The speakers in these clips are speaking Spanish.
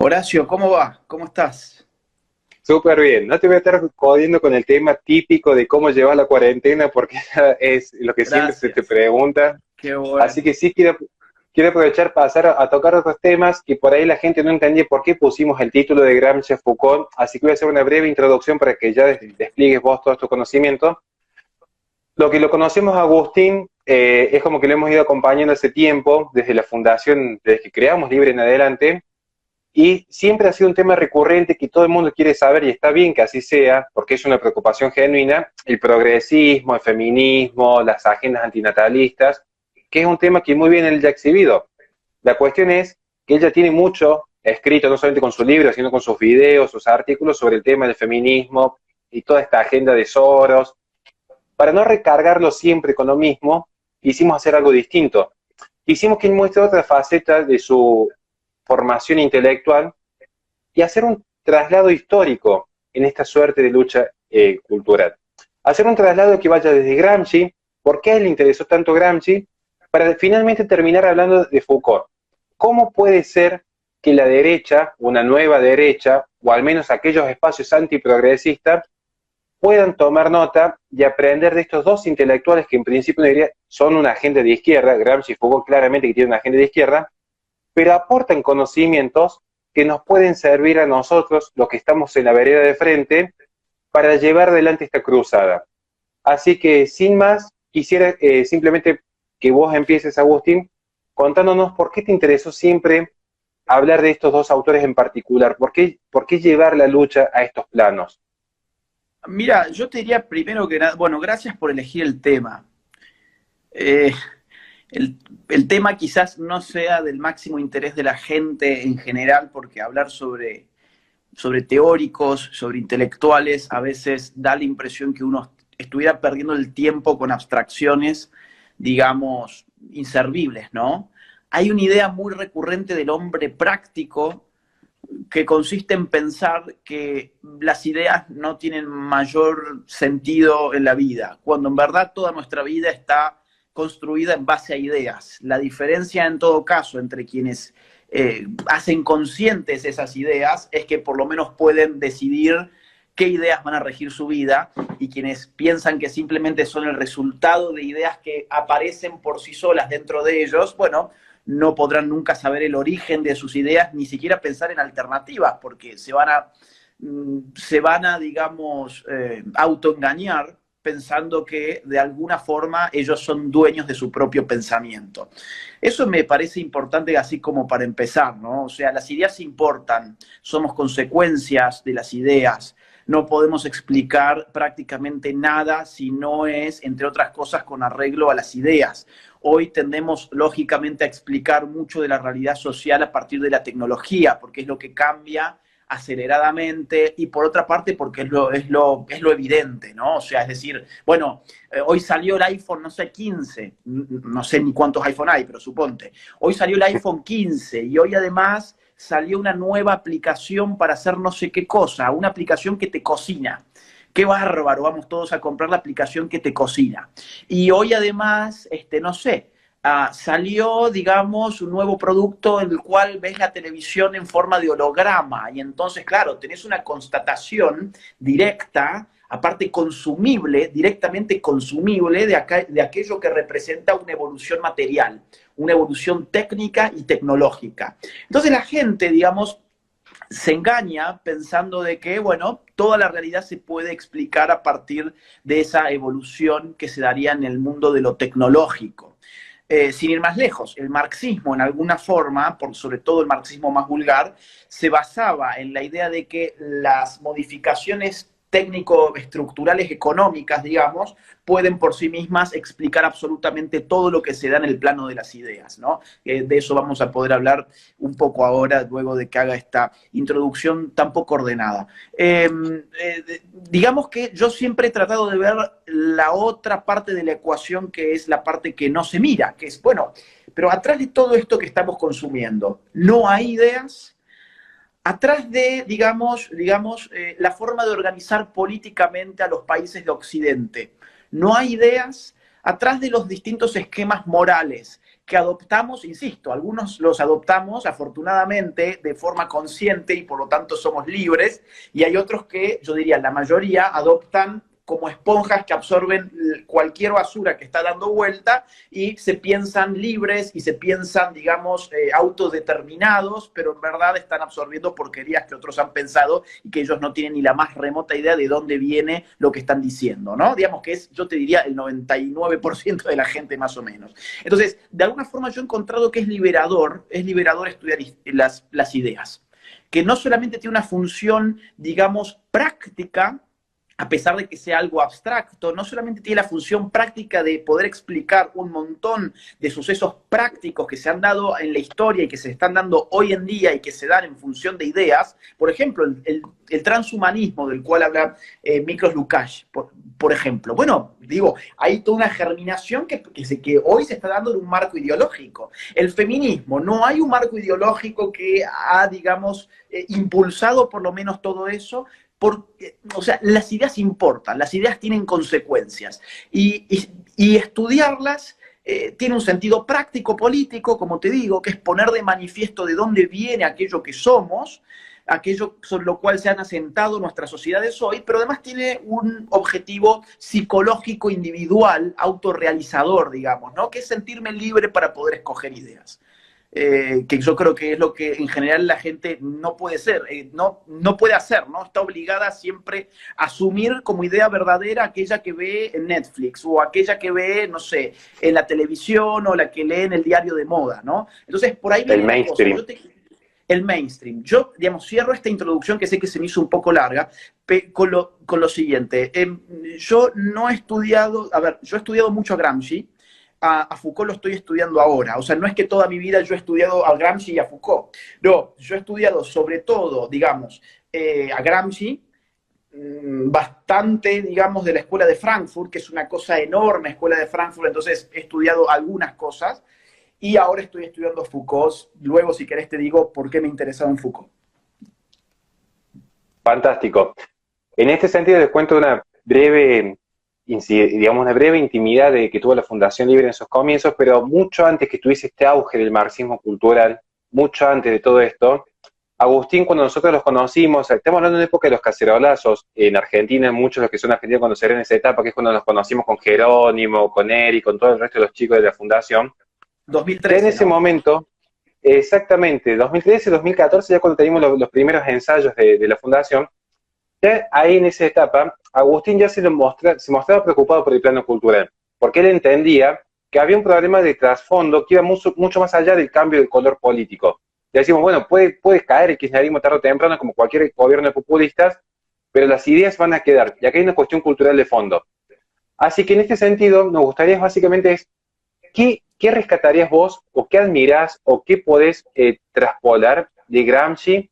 Horacio, ¿cómo va? ¿Cómo estás? Súper bien, no te voy a estar jodiendo con el tema típico de cómo llevar la cuarentena, porque es lo que siempre se te Gracias. pregunta. Qué Así bueno. que sí quiero aprovechar pasar a tocar otros temas que por ahí la gente no entendía por qué pusimos el título de Gramsci Foucault. Así que voy a hacer una breve introducción para que ya despliegues vos todo tu conocimiento. Lo que lo conocemos a Agustín es como que lo hemos ido acompañando hace tiempo, desde la fundación, desde que creamos Libre en adelante. Y siempre ha sido un tema recurrente que todo el mundo quiere saber, y está bien que así sea, porque es una preocupación genuina, el progresismo, el feminismo, las agendas antinatalistas, que es un tema que muy bien él ya ha exhibido. La cuestión es que ella tiene mucho escrito, no solamente con su libro, sino con sus videos, sus artículos sobre el tema del feminismo y toda esta agenda de Soros. Para no recargarlo siempre con lo mismo, quisimos hacer algo distinto. Quisimos que él muestre otra faceta de su formación intelectual y hacer un traslado histórico en esta suerte de lucha cultural. Hacer un traslado que vaya desde Gramsci, por qué le interesó tanto Gramsci, para finalmente terminar hablando de Foucault. ¿Cómo puede ser que la derecha, una nueva derecha, o al menos aquellos espacios antiprogresistas, puedan tomar nota y aprender de estos dos intelectuales que en principio no diría son una agenda de izquierda, Gramsci y Foucault claramente que tienen una agenda de izquierda, pero aportan conocimientos que nos pueden servir a nosotros, los que estamos en la vereda de frente, para llevar adelante esta cruzada. Así que, sin más, quisiera simplemente que vos empieces, Agustín, contándonos por qué te interesó siempre hablar de estos dos autores en particular, por qué llevar la lucha a estos planos. Mira, yo te diría primero que nada, bueno, gracias por elegir el tema. Eh, el, el tema quizás no sea del máximo interés de la gente en general, porque hablar sobre teóricos, sobre intelectuales, a veces da la impresión que uno estuviera perdiendo el tiempo con abstracciones, digamos, inservibles, ¿no? Hay una idea muy recurrente del hombre práctico que consiste en pensar que las ideas no tienen mayor sentido en la vida, cuando en verdad toda nuestra vida está construida en base a ideas. La diferencia en todo caso entre quienes hacen conscientes esas ideas es que por lo menos pueden decidir qué ideas van a regir su vida, y quienes piensan que simplemente son el resultado de ideas que aparecen por sí solas dentro de ellos, bueno, no podrán nunca saber el origen de sus ideas, ni siquiera pensar en alternativas, porque se van a digamos, autoengañar pensando que de alguna forma ellos son dueños de su propio pensamiento. Eso me parece importante así como para empezar, ¿no? O sea, las ideas importan, somos consecuencias de las ideas. No podemos explicar prácticamente nada si no es, entre otras cosas, con arreglo a las ideas. Hoy tendemos, lógicamente, a explicar mucho de la realidad social a partir de la tecnología, porque es lo que cambia aceleradamente, y por otra parte porque es lo evidente, ¿no? O sea, es decir, bueno, hoy salió el iPhone, no sé, 15, no sé ni cuántos iPhone hay, pero suponte, hoy salió el iPhone 15 y hoy además salió una nueva aplicación para hacer no sé qué cosa, una aplicación que te cocina. Qué bárbaro, vamos todos a comprar la aplicación que te cocina. Y hoy además, no sé, salió, digamos, un nuevo producto en el cual ves la televisión en forma de holograma, y entonces, claro, tenés una constatación directa, aparte consumible, directamente consumible, de aquello que representa una evolución material, una evolución técnica y tecnológica. Entonces la gente, digamos, se engaña pensando de que, bueno, toda la realidad se puede explicar a partir de esa evolución que se daría en el mundo de lo tecnológico. Sin ir más lejos, el marxismo en alguna forma, sobre todo el marxismo más vulgar, se basaba en la idea de que las modificaciones técnico-estructurales económicas, digamos, pueden por sí mismas explicar absolutamente todo lo que se da en el plano de las ideas, ¿no? De eso vamos a poder hablar un poco ahora, luego de que haga esta introducción tan poco ordenada. Digamos que yo siempre he tratado de ver la otra parte de la ecuación, que es la parte que no se mira, que es, bueno, pero atrás de todo esto que estamos consumiendo, ¿no hay ideas? Atrás de, la forma de organizar políticamente a los países de Occidente, no hay ideas. Atrás de los distintos esquemas morales que adoptamos, insisto, algunos los adoptamos afortunadamente de forma consciente y por lo tanto somos libres, y hay otros que, yo diría, la mayoría adoptan como esponjas que absorben cualquier basura que está dando vuelta y se piensan libres y se piensan, digamos, autodeterminados, pero en verdad están absorbiendo porquerías que otros han pensado y que ellos no tienen ni la más remota idea de dónde viene lo que están diciendo, ¿no? Digamos que es, yo te diría, el 99% de la gente más o menos. Entonces, de alguna forma yo he encontrado que es liberador estudiar las ideas, que no solamente tiene una función, digamos, práctica, a pesar de que sea algo abstracto, no solamente tiene la función práctica de poder explicar un montón de sucesos prácticos que se han dado en la historia y que se están dando hoy en día y que se dan en función de ideas. Por ejemplo, el transhumanismo del cual habla Miklos Lukács, por ejemplo. Bueno, digo, hay toda una germinación que hoy se está dando en un marco ideológico. El feminismo, no hay un marco ideológico que ha, digamos, impulsado por lo menos todo eso. O sea, las ideas importan, las ideas tienen consecuencias y estudiarlas tiene un sentido práctico, político, como te digo, que es poner de manifiesto de dónde viene aquello que somos, aquello sobre lo cual se han asentado nuestras sociedades hoy, pero además tiene un objetivo psicológico, individual, autorrealizador, digamos, ¿no? Que es sentirme libre para poder escoger ideas. Que yo creo que es lo que en general la gente no puede ser, no puede hacer, ¿no? Está obligada siempre a asumir como idea verdadera aquella que ve en Netflix o aquella que ve, no sé, en la televisión o la que lee en el diario de moda, ¿no? Entonces, por ahí viene El mainstream. el mainstream. Yo, digamos, cierro esta introducción que sé que se me hizo un poco larga con lo siguiente. Yo no he estudiado, a ver, yo he estudiado mucho a Gramsci. A Foucault lo estoy estudiando ahora. O sea, no es que toda mi vida yo he estudiado a Gramsci y a Foucault. No, yo he estudiado sobre todo, digamos, a Gramsci, bastante, digamos, de la Escuela de Frankfurt, que es una cosa enorme, Escuela de Frankfurt, entonces he estudiado algunas cosas, y ahora estoy estudiando Foucault. Luego, si querés, te digo por qué me interesaba en Foucault. Fantástico. En este sentido les cuento una breve, digamos, una breve intimidad de que tuvo la Fundación Libre en sus comienzos, pero mucho antes que tuviese este auge del marxismo cultural, mucho antes de todo esto, Agustín, cuando nosotros los conocimos, estamos hablando de una época de los cacerolazos, en Argentina, muchos de los que son argentinos conocerán esa etapa, que es cuando nos conocimos con Jerónimo, con Eric, con todo el resto de los chicos de la Fundación. 2013, en ese ¿no? momento, exactamente, 2013, 2014, ya cuando teníamos los primeros ensayos de la Fundación, ya ahí en esa etapa, Agustín ya se mostraba preocupado por el plano cultural, porque él entendía que había un problema de trasfondo que iba mucho más allá del cambio de color político. Y decimos, bueno, puede caer el kirchnerismo tarde o temprano, como cualquier gobierno de populistas, pero las ideas van a quedar, y aquí hay una cuestión cultural de fondo. Así que en este sentido, nos gustaría básicamente es, ¿qué rescatarías vos, o qué admirás, o qué podés traspolar de Gramsci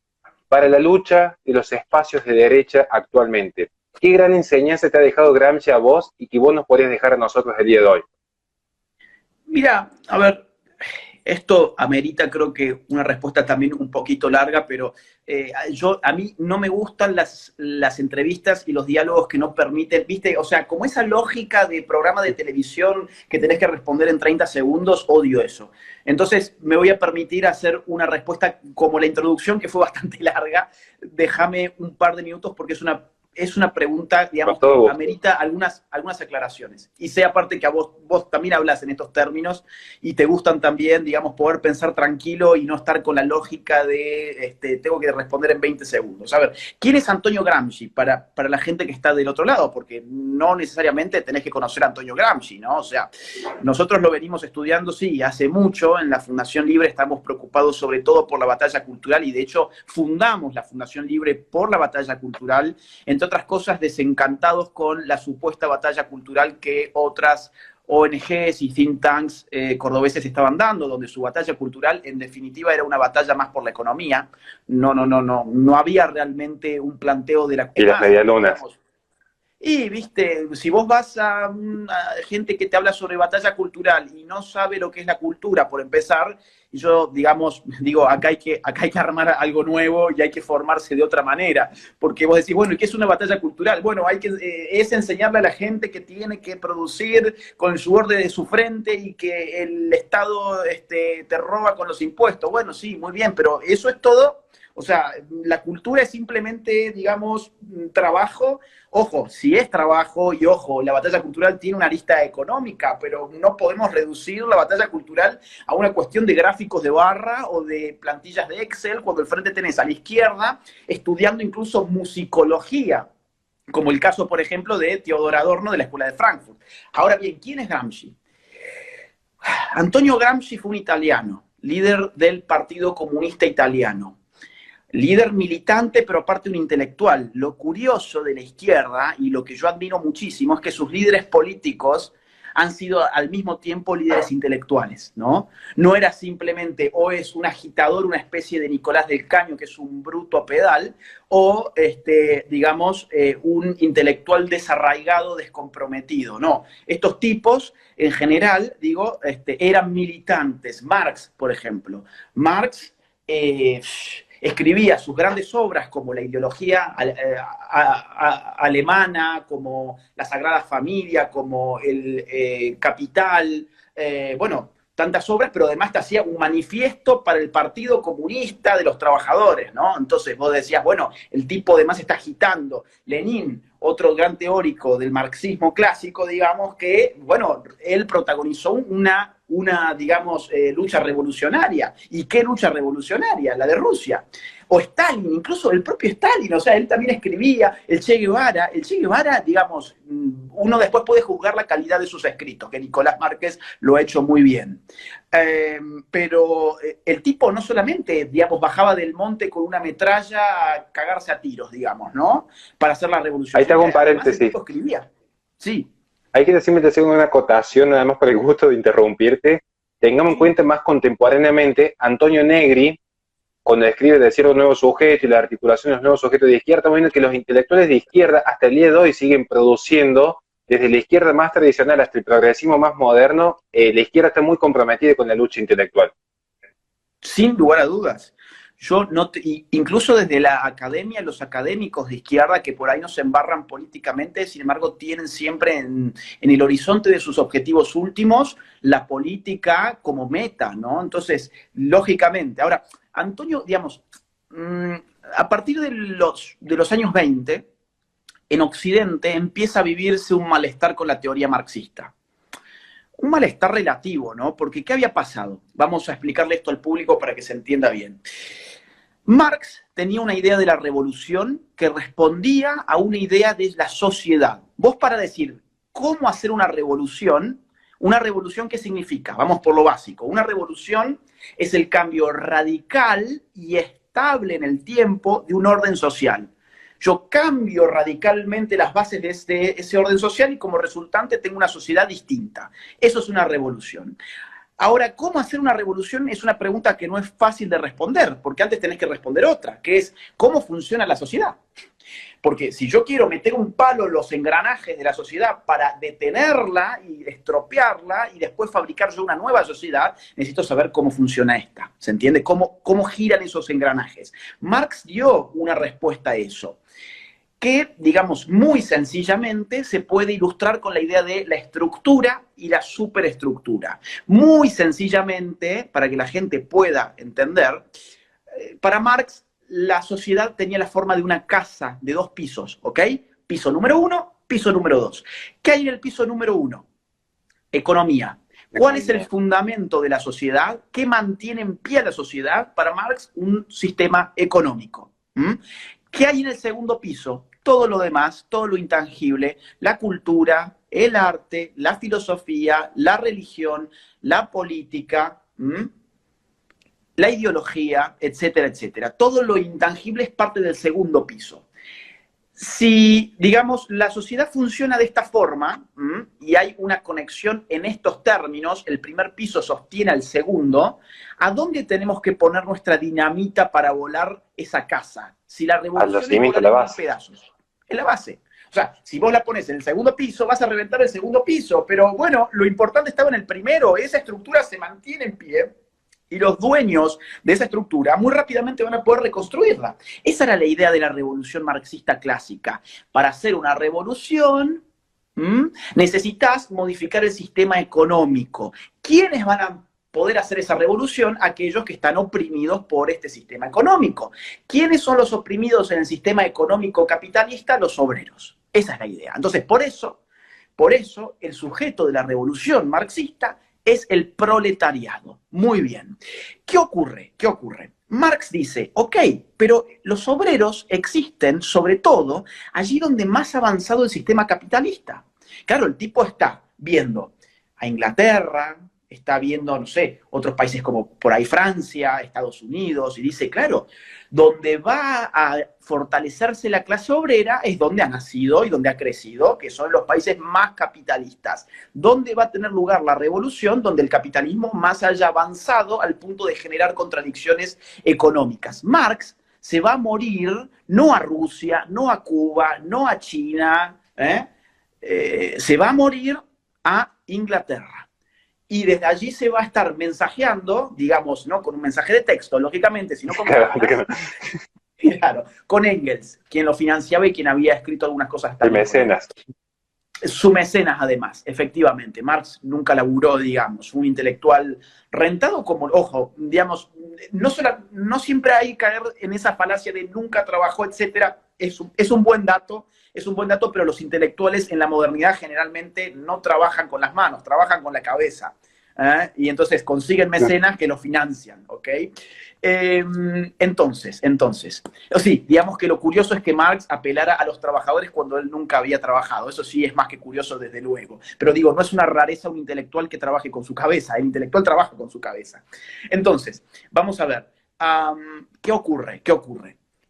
para la lucha de los espacios de derecha actualmente? ¿Qué gran enseñanza te ha dejado Gramsci a vos y que vos nos podrías dejar a nosotros el día de hoy? Mira, a ver, esto amerita, creo que, una respuesta también un poquito larga, pero a mí no me gustan las entrevistas y los diálogos que no permiten, ¿viste? O sea, como esa lógica de programa de televisión que tenés que responder en 30 segundos, odio eso. Entonces, me voy a permitir hacer una respuesta como la introducción, que fue bastante larga. Déjame un par de minutos porque es una pregunta, digamos, que amerita algunas aclaraciones. Y sé aparte que a vos también hablas en estos términos y te gustan también, digamos, poder pensar tranquilo y no estar con la lógica de tengo que responder en 20 segundos. A ver, ¿quién es Antonio Gramsci? Para la gente que está del otro lado, porque no necesariamente tenés que conocer a Antonio Gramsci, ¿no? O sea, nosotros lo venimos estudiando, sí, hace mucho. En la Fundación Libre estamos preocupados sobre todo por la batalla cultural y de hecho fundamos la Fundación Libre por la batalla cultural. Entre otras cosas, desencantados con la supuesta batalla cultural que otras ONGs y think tanks cordobeses estaban dando, donde su batalla cultural en definitiva era una batalla más por la economía. No había realmente un planteo de la... Y las medialunas. Y, viste, si vos vas a gente que te habla sobre batalla cultural y no sabe lo que es la cultura, por empezar, y yo, digamos, digo, acá hay que armar algo nuevo y hay que formarse de otra manera. Porque vos decís, bueno, ¿y qué es una batalla cultural? Bueno, es enseñarle a la gente que tiene que producir con el sudor de su frente y que el Estado te roba con los impuestos. Bueno, sí, muy bien, pero eso es todo. O sea, la cultura es simplemente, digamos, trabajo. Ojo, si es trabajo, y ojo, la batalla cultural tiene una arista económica, pero no podemos reducir la batalla cultural a una cuestión de gráficos de barra o de plantillas de Excel, cuando al frente tenés a la izquierda estudiando incluso musicología, como el caso, por ejemplo, de Teodor Adorno de la Escuela de Frankfurt. Ahora bien, ¿quién es Gramsci? Antonio Gramsci fue un italiano, líder del Partido Comunista Italiano. Líder militante, pero aparte un intelectual. Lo curioso de la izquierda, y lo que yo admiro muchísimo, es que sus líderes políticos han sido al mismo tiempo líderes intelectuales, ¿no? No era simplemente o es un agitador, una especie de Nicolás del Caño, que es un bruto pedal, o, digamos, un intelectual desarraigado, descomprometido. No, estos tipos, en general, digo, eran militantes. Marx, por ejemplo. Marx... escribía sus grandes obras como la ideología alemana, como la Sagrada Familia, como el Capital, bueno, tantas obras, pero además te hacía un manifiesto para el Partido Comunista de los Trabajadores, ¿no? Entonces vos decías, bueno, el tipo además está agitando. Lenin, otro gran teórico del marxismo clásico, digamos, que, bueno, él protagonizó digamos, lucha revolucionaria. ¿Y qué lucha revolucionaria? La de Rusia. O Stalin, incluso el propio Stalin, o sea, él también escribía, el Che Guevara, digamos, uno después puede juzgar la calidad de sus escritos, que Nicolás Márquez lo ha hecho muy bien. Pero el tipo no solamente, digamos, bajaba del monte con una metralla a cagarse a tiros, digamos, ¿no? Para hacer la revolución. Ahí te hago un Además, el paréntesis. tipo escribía. Sí. Hay que simplemente hacer una acotación, nada más por el gusto de interrumpirte. Tengamos en cuenta más contemporáneamente, Antonio Negri, cuando escribe de cierto nuevo sujeto y la articulación de los nuevos sujetos de izquierda, estamos viendo que los intelectuales de izquierda hasta el día de hoy siguen produciendo, desde la izquierda más tradicional hasta el progresismo más moderno, la izquierda está muy comprometida con la lucha intelectual. Sin lugar a dudas. Yo no incluso desde la academia, los académicos de izquierda que por ahí no se embarran políticamente, sin embargo, tienen siempre en el horizonte de sus objetivos últimos la política como meta, ¿no? Entonces, lógicamente, ahora, Antonio, digamos, a partir de los años 20, en Occidente empieza a vivirse un malestar con la teoría marxista. Un malestar relativo, ¿no? Porque ¿qué había pasado? Vamos a explicarle esto al público para que se entienda bien. Marx tenía una idea de la revolución que respondía a una idea de la sociedad. Vos para decir cómo hacer una revolución, ¿qué significa? Vamos por lo básico. Una revolución es el cambio radical y estable en el tiempo de un orden social. Yo cambio radicalmente las bases de ese orden social y como resultante tengo una sociedad distinta. Eso es una revolución. Ahora, ¿cómo hacer una revolución? Es una pregunta que no es fácil de responder, porque antes tenés que responder otra, que es ¿cómo funciona la sociedad? Porque si yo quiero meter un palo en los engranajes de la sociedad para detenerla y estropearla y después fabricar yo una nueva sociedad, necesito saber cómo funciona esta. ¿Se entiende? ¿Cómo giran esos engranajes? Marx dio una respuesta a eso, que, digamos, muy sencillamente se puede ilustrar con la idea de la estructura y la superestructura. Muy sencillamente, para que la gente pueda entender, para Marx la sociedad tenía la forma de una casa de 2 pisos, ¿ok? Piso número 1, piso número 2. ¿Qué hay en el piso número 1? Economía. ¿Cuál es el fundamento de la sociedad? ¿Qué mantiene en pie a la sociedad? Para Marx, un sistema económico. ¿Qué hay en el segundo piso? Todo lo demás, todo lo intangible, la cultura, el arte, la filosofía, la religión, la política, la ideología, etcétera, etcétera. Todo lo intangible es parte del segundo piso. Si, digamos, la sociedad funciona de esta forma y hay una conexión en estos términos, el primer piso sostiene al segundo, ¿a dónde tenemos que poner nuestra dinamita para volar esa casa? Si la revolución es volar en pedazos. En la base. O sea, si vos la pones en el segundo piso, vas a reventar el segundo piso, pero bueno, lo importante estaba en el primero, esa estructura se mantiene en pie y los dueños de esa estructura muy rápidamente van a poder reconstruirla. Esa era la idea de la revolución marxista clásica. Para hacer una revolución, necesitas modificar el sistema económico. ¿Quiénes van a poder hacer esa revolución? Aquellos que están oprimidos por este sistema económico. ¿Quiénes son los oprimidos en el sistema económico capitalista? Los obreros. Esa es la idea. Entonces, por eso, el sujeto de la revolución marxista es el proletariado. Muy bien. ¿Qué ocurre? ¿Qué ocurre? Marx dice, ok, pero los obreros existen sobre todo allí donde más avanzado el sistema capitalista. Claro, el tipo está viendo a Inglaterra, está viendo, no sé, otros países como por ahí Francia, Estados Unidos, y dice, claro, donde va a fortalecerse la clase obrera es donde ha nacido y donde ha crecido, que son los países más capitalistas. ¿Dónde va a tener lugar la revolución? Donde el capitalismo más haya avanzado al punto de generar contradicciones económicas. Marx se va a morir no a Rusia, no a Cuba, no a China, se va a morir a Inglaterra. Y desde allí se va a estar mensajeando, digamos, no con un mensaje de texto, lógicamente, sino con, claro, con Engels, quien lo financiaba y quien había escrito algunas cosas también. Mecenas. Su mecenas, además, efectivamente. Marx nunca laburó, digamos, un intelectual rentado como, ojo, digamos, no siempre hay que caer en esa falacia de nunca trabajó, etcétera. Es un buen dato, pero los intelectuales en la modernidad generalmente no trabajan con las manos, trabajan con la cabeza. Y entonces consiguen mecenas que lo financian, ¿ok? Entonces, sí, digamos que lo curioso es que Marx apelara a los trabajadores cuando él nunca había trabajado. Eso sí es más que curioso, desde luego. Pero digo, no es una rareza un intelectual que trabaje con su cabeza. El intelectual trabaja con su cabeza. Entonces, vamos a ver, ¿qué ocurre?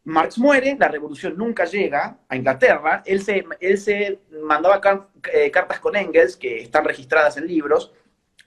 Marx muere, la revolución nunca llega a Inglaterra, él se mandaba cartas con Engels, que están registradas en libros,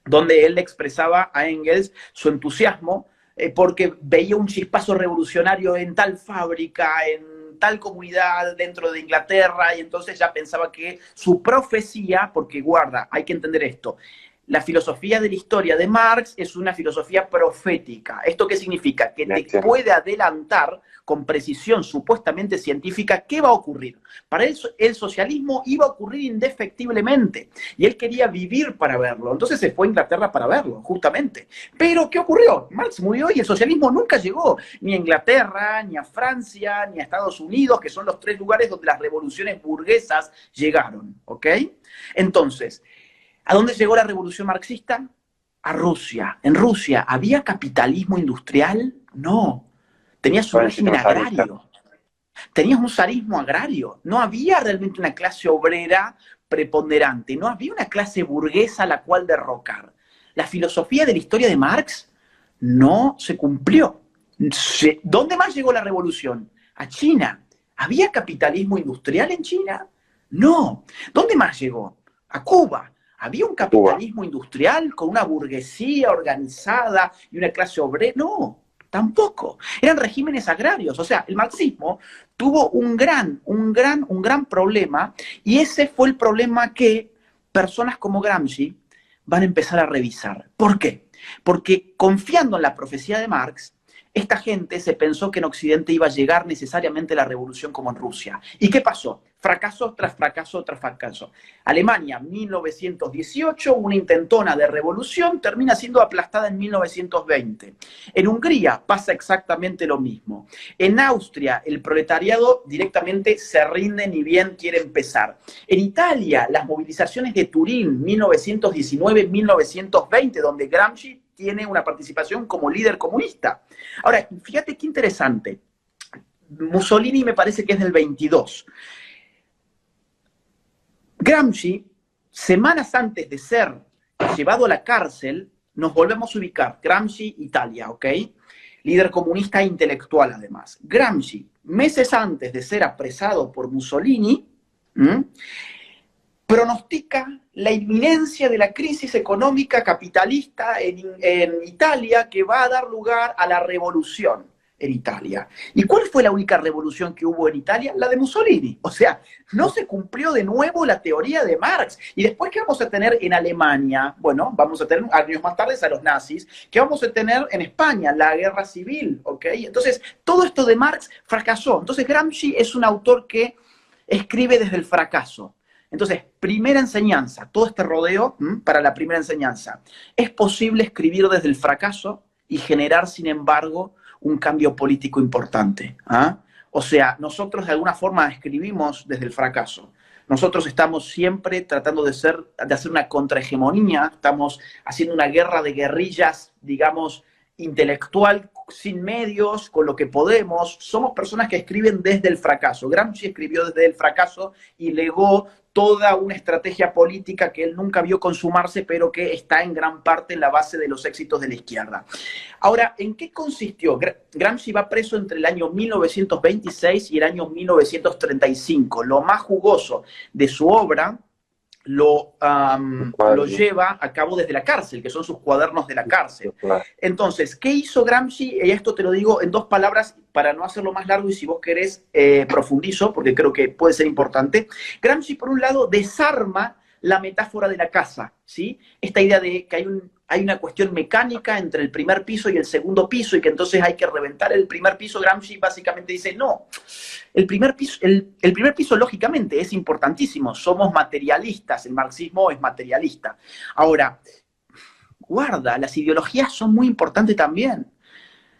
donde él le expresaba a Engels su entusiasmo porque veía un chispazo revolucionario en tal fábrica, en tal comunidad dentro de Inglaterra, y entonces ya pensaba que su profecía, porque guarda, hay que entender esto, la filosofía de la historia de Marx es una filosofía profética. ¿Esto qué significa? Que te puede adelantar con precisión supuestamente científica qué va a ocurrir. Para él el socialismo iba a ocurrir indefectiblemente y él quería vivir para verlo. Entonces se fue a Inglaterra para verlo, justamente. Pero ¿qué ocurrió? Marx murió y el socialismo nunca llegó ni a Inglaterra, ni a Francia, ni a Estados Unidos, que son los tres lugares donde las revoluciones burguesas llegaron, ¿ok? Entonces, ¿a dónde llegó la revolución marxista? A Rusia. ¿En Rusia había capitalismo industrial? No. Tenías un régimen agrario. Tenías un zarismo agrario. No había realmente una clase obrera preponderante. No había una clase burguesa a la cual derrocar. La filosofía de la historia de Marx no se cumplió. ¿Dónde más llegó la revolución? A China. ¿Había capitalismo industrial en China? No. ¿Dónde más llegó? A Cuba. ¿Había un capitalismo industrial con una burguesía organizada y una clase obrera? No, tampoco. Eran regímenes agrarios. O sea, el marxismo tuvo un gran problema, y ese fue el problema que personas como Gramsci van a empezar a revisar. ¿Por qué? Porque confiando en la profecía de Marx, esta gente se pensó que en Occidente iba a llegar necesariamente la revolución como en Rusia. ¿Y qué pasó? Fracaso tras fracaso tras fracaso. Alemania, 1918, una intentona de revolución, termina siendo aplastada en 1920. En Hungría pasa exactamente lo mismo. En Austria, el proletariado directamente se rinde ni bien quiere empezar. En Italia, las movilizaciones de Turín, 1919-1920, donde Gramsci tiene una participación como líder comunista. Ahora, fíjate qué interesante. Mussolini me parece que es del 22. Gramsci, semanas antes de ser llevado a la cárcel, nos volvemos a ubicar. Gramsci, Italia, ¿ok? Líder comunista e intelectual, además. Gramsci, meses antes de ser apresado por Mussolini, pronostica la inminencia de la crisis económica capitalista en Italia, que va a dar lugar a la revolución. en Italia. ¿Y cuál fue la única revolución que hubo en Italia? La de Mussolini. O sea, no se cumplió de nuevo la teoría de Marx. ¿Y después qué vamos a tener en Alemania? Bueno, vamos a tener años más tarde a los nazis. ¿Qué vamos a tener en España? La guerra civil, ¿ok? Entonces, todo esto de Marx fracasó. Entonces, Gramsci es un autor que escribe desde el fracaso. Entonces, primera enseñanza, todo este rodeo para la primera enseñanza. Es posible escribir desde el fracaso y generar, sin embargo, un cambio político importante. ¿Ah? O sea, nosotros de alguna forma escribimos desde el fracaso. Nosotros estamos siempre tratando de hacer una contrahegemonía, estamos haciendo una guerra de guerrillas, digamos, intelectual, sin medios, con lo que podemos. Somos personas que escriben desde el fracaso. Gramsci escribió desde el fracaso y legó toda una estrategia política que él nunca vio consumarse, pero que está en gran parte en la base de los éxitos de la izquierda. Ahora, ¿en qué consistió? Gramsci va preso entre el año 1926 y el año 1935. Lo más jugoso de su obra lo lleva a cabo desde la cárcel, que son sus cuadernos de la cárcel. Entonces, ¿qué hizo Gramsci? Y esto te lo digo en 2 palabras para no hacerlo más largo y si vos querés profundizo, porque creo que puede ser importante. Gramsci, por un lado, desarma la metáfora de la casa, ¿sí? Esta idea de que hay una cuestión mecánica entre el primer piso y el segundo piso y que entonces hay que reventar el primer piso. Gramsci básicamente dice, no, el primer piso lógicamente es importantísimo, somos materialistas, el marxismo es materialista. Ahora, guarda, las ideologías son muy importantes también.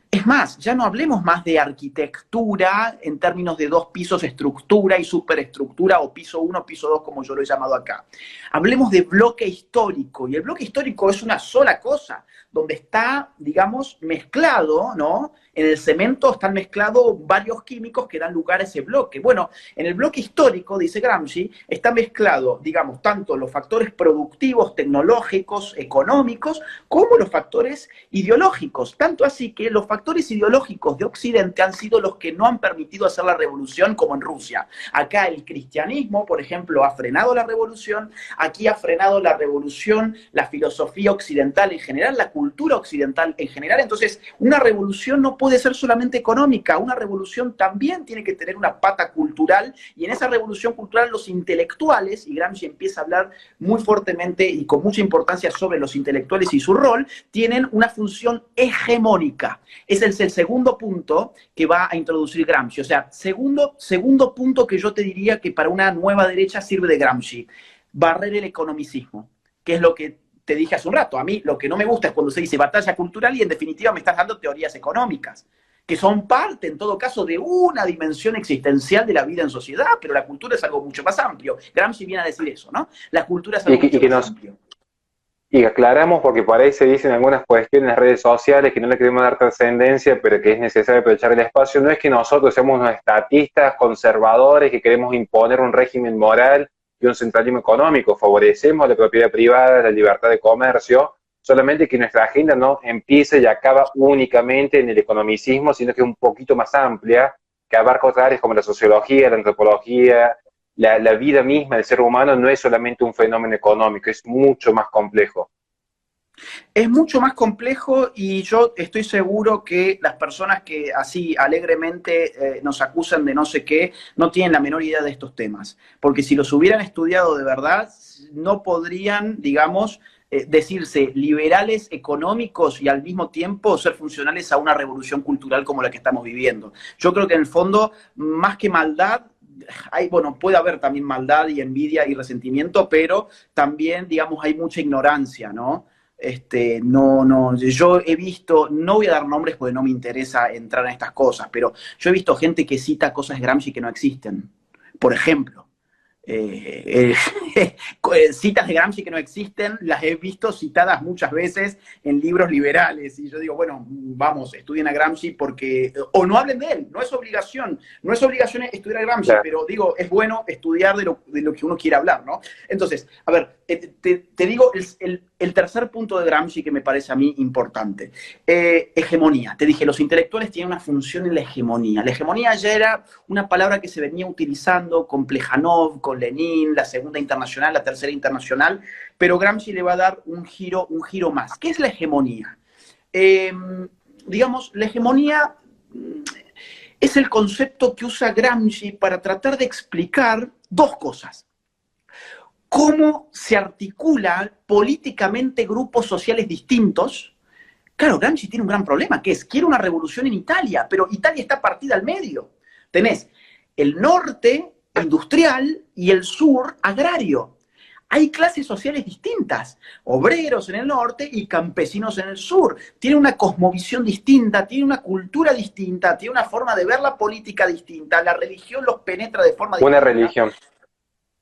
Es más, ya no hablemos más de arquitectura en términos de 2 pisos, estructura y superestructura, o piso 1, piso 2, como yo lo he llamado acá. Hablemos de bloque histórico, y el bloque histórico es una sola cosa, donde está, digamos, mezclado, ¿no? En el cemento están mezclados varios químicos que dan lugar a ese bloque. Bueno, en el bloque histórico, dice Gramsci, está mezclado, digamos, tanto los factores productivos, tecnológicos, económicos, como los factores ideológicos. Tanto así que los factores ideológicos de Occidente han sido los que no han permitido hacer la revolución como en Rusia. Acá el cristianismo, por ejemplo, ha frenado la revolución, aquí ha frenado la revolución, la filosofía occidental en general, la cultura occidental en general. Entonces, una revolución no puede ser solamente económica, una revolución también tiene que tener una pata cultural, y en esa revolución cultural los intelectuales, y Gramsci empieza a hablar muy fuertemente y con mucha importancia sobre los intelectuales y su rol, tienen una función hegemónica. Ese es el segundo punto que va a introducir Gramsci. O sea, segundo punto que yo te diría que para una nueva derecha sirve de Gramsci: barrer el economicismo, que es lo que te dije hace un rato. A mí lo que no me gusta es cuando se dice batalla cultural y en definitiva me estás dando teorías económicas, que son parte, en todo caso, de una dimensión existencial de la vida en sociedad, pero la cultura es algo mucho más amplio. Gramsci viene a decir eso, ¿no? La cultura es algo mucho más amplio. Y aclaramos, porque por ahí se dicen algunas cuestiones en las redes sociales que no le queremos dar trascendencia, pero que es necesario aprovechar el espacio. No es que nosotros seamos unos estatistas conservadores que queremos imponer un régimen moral y un centralismo económico. Favorecemos la propiedad privada, la libertad de comercio, solamente que nuestra agenda no empiece y acaba únicamente en el economicismo, sino que es un poquito más amplia, que abarca otras áreas como la sociología, la antropología. La vida misma del ser humano no es solamente un fenómeno económico, es mucho más complejo. Es mucho más complejo, y yo estoy seguro que las personas que así alegremente nos acusan de no sé qué, no tienen la menor idea de estos temas. Porque si los hubieran estudiado de verdad, no podrían, digamos, decirse liberales económicos y al mismo tiempo ser funcionales a una revolución cultural como la que estamos viviendo. Yo creo que en el fondo, más que maldad, bueno, puede haber también maldad y envidia y resentimiento, pero también, digamos, hay mucha ignorancia, ¿no? Yo he visto, no voy a dar nombres porque no me interesa entrar en estas cosas, pero yo he visto gente que cita cosas de Gramsci que no existen. Por ejemplo, citas de Gramsci que no existen, las he visto citadas muchas veces en libros liberales, y yo digo, bueno, vamos, estudien a Gramsci porque, o no hablen de él, no es obligación estudiar a Gramsci, claro, pero digo, es bueno estudiar de lo que uno quiere hablar, ¿no? Entonces, a ver, te digo el tercer punto de Gramsci que me parece a mí importante. Hegemonía. Te dije, los intelectuales tienen una función en la hegemonía. La hegemonía ya era una palabra que se venía utilizando con Plejánov, con Lenin, la Segunda Internacional, la Tercera Internacional, pero Gramsci le va a dar un giro más. ¿Qué es la hegemonía? Digamos, la hegemonía es el concepto que usa Gramsci para tratar de explicar dos cosas. Cómo se articulan políticamente grupos sociales distintos. Claro, Gramsci tiene un gran problema, que es, quiere una revolución en Italia, pero Italia está partida al medio. Tenés el norte industrial y el sur agrario. Hay clases sociales distintas, obreros en el norte y campesinos en el sur. Tiene una cosmovisión distinta, tiene una cultura distinta, tiene una forma de ver la política distinta, la religión los penetra de forma distinta. Una religión.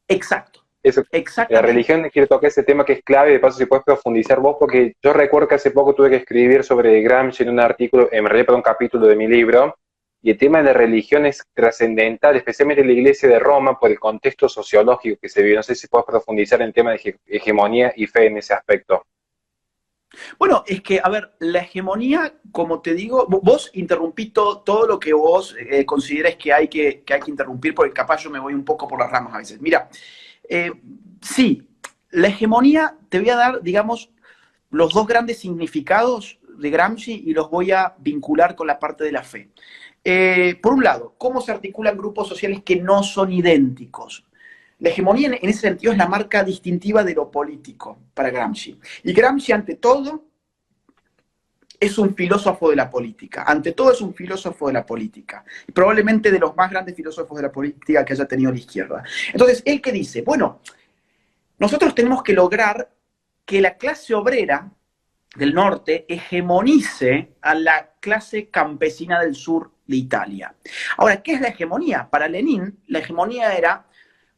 Exacto. Eso, la religión, quiero tocar ese tema que es clave, de paso si puedes profundizar vos, porque yo recuerdo que hace poco tuve que escribir sobre Gramsci en un artículo, en realidad para un capítulo de mi libro, y el tema de la religión es trascendental, especialmente en la Iglesia de Roma, por el contexto sociológico que se vive. No sé si puedes profundizar en el tema de hegemonía y fe en ese aspecto. Bueno, es que, a ver, la hegemonía, como te digo, vos interrumpí todo lo que vos consideres que hay que interrumpir, porque capaz yo me voy un poco por las ramas a veces. Mira, sí, la hegemonía, te voy a dar, digamos, los dos grandes significados de Gramsci y los voy a vincular con la parte de la fe. Por un lado, ¿cómo se articulan grupos sociales que no son idénticos? La hegemonía en ese sentido es la marca distintiva de lo político para Gramsci. Y Gramsci, ante todo, es un filósofo de la política. Ante todo es un filósofo de la política. Y probablemente de los más grandes filósofos de la política que haya tenido la izquierda. Entonces, ¿él qué dice? Bueno, nosotros tenemos que lograr que la clase obrera del norte hegemonice a la clase campesina del sur de Italia. Ahora, ¿qué es la hegemonía? Para Lenin, la hegemonía era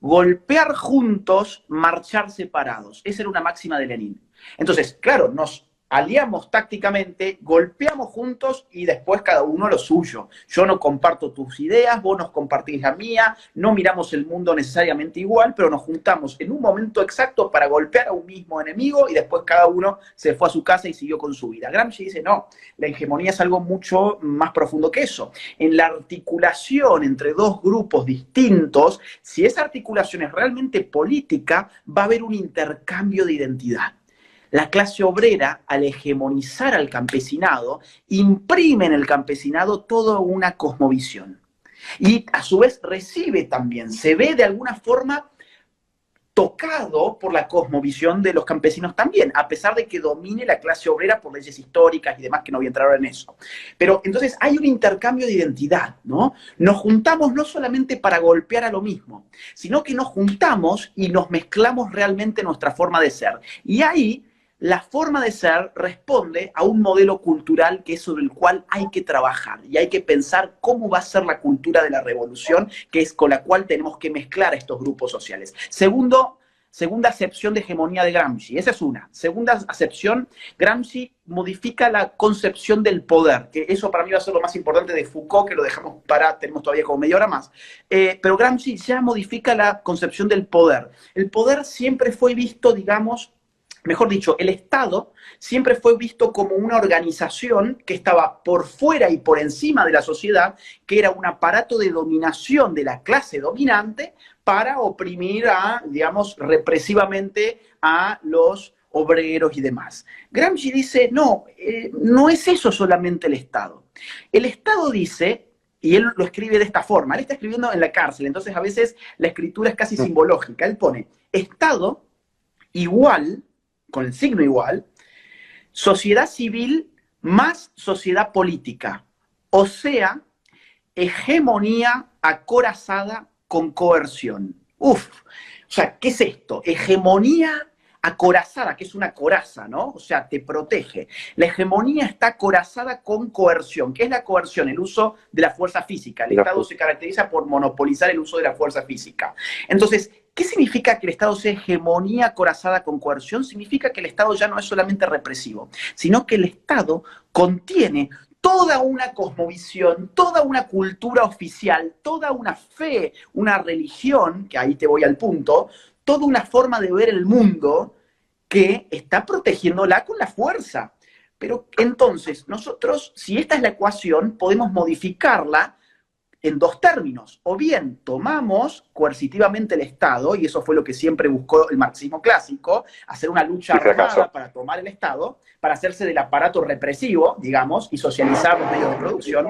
golpear juntos, marchar separados. Esa era una máxima de Lenin. Entonces, claro, nos aliamos tácticamente, golpeamos juntos y después cada uno lo suyo. Yo no comparto tus ideas, vos no compartís la mía, no miramos el mundo necesariamente igual, pero nos juntamos en un momento exacto para golpear a un mismo enemigo y después cada uno se fue a su casa y siguió con su vida. Gramsci dice, no, la hegemonía es algo mucho más profundo que eso. En la articulación entre dos grupos distintos, si esa articulación es realmente política, va a haber un intercambio de identidad. La clase obrera, al hegemonizar al campesinado, imprime en el campesinado toda una cosmovisión. Y a su vez recibe también, se ve de alguna forma tocado por la cosmovisión de los campesinos también, a pesar de que domine la clase obrera por leyes históricas y demás, que no voy a entrar ahora en eso. Pero entonces hay un intercambio de identidad, ¿no? Nos juntamos no solamente para golpear a lo mismo, sino que nos juntamos y nos mezclamos realmente nuestra forma de ser. Y ahí la forma de ser responde a un modelo cultural que es sobre el cual hay que trabajar y hay que pensar cómo va a ser la cultura de la revolución, que es con la cual tenemos que mezclar a estos grupos sociales. Segunda acepción de hegemonía de Gramsci, esa es una. Segunda acepción, Gramsci modifica la concepción del poder, que eso para mí va a ser lo más importante de Foucault, que lo dejamos para, tenemos todavía como media hora más. Pero Gramsci ya modifica la concepción del poder. El poder siempre fue visto, digamos, mejor dicho, el Estado siempre fue visto como una organización que estaba por fuera y por encima de la sociedad, que era un aparato de dominación de la clase dominante para oprimir a, digamos, represivamente a los obreros y demás. Gramsci dice, no, no es eso solamente el Estado. El Estado dice, y él lo escribe de esta forma, él está escribiendo en la cárcel, entonces a veces la escritura es casi simbológica. Él pone, Estado igual, con el signo igual, sociedad civil más sociedad política, o sea, hegemonía acorazada con coerción. Uf, o sea, ¿qué es esto? Hegemonía acorazada, que es una coraza, ¿no? O sea, te protege. La hegemonía está acorazada con coerción. ¿Qué es la coerción? El uso de la fuerza física. El Estado se caracteriza por monopolizar el uso de la fuerza física. Entonces, ¿qué significa que el Estado sea hegemonía acorazada con coerción? Significa que el Estado ya no es solamente represivo, sino que el Estado contiene toda una cosmovisión, toda una cultura oficial, toda una fe, una religión, que ahí te voy al punto, toda una forma de ver el mundo que está protegiéndola con la fuerza. Pero entonces, nosotros, si esta es la ecuación, podemos modificarla en dos términos. O bien tomamos coercitivamente el Estado, y eso fue lo que siempre buscó el marxismo clásico, hacer una lucha armada para tomar el Estado, para hacerse del aparato represivo, digamos, y socializar los medios de producción.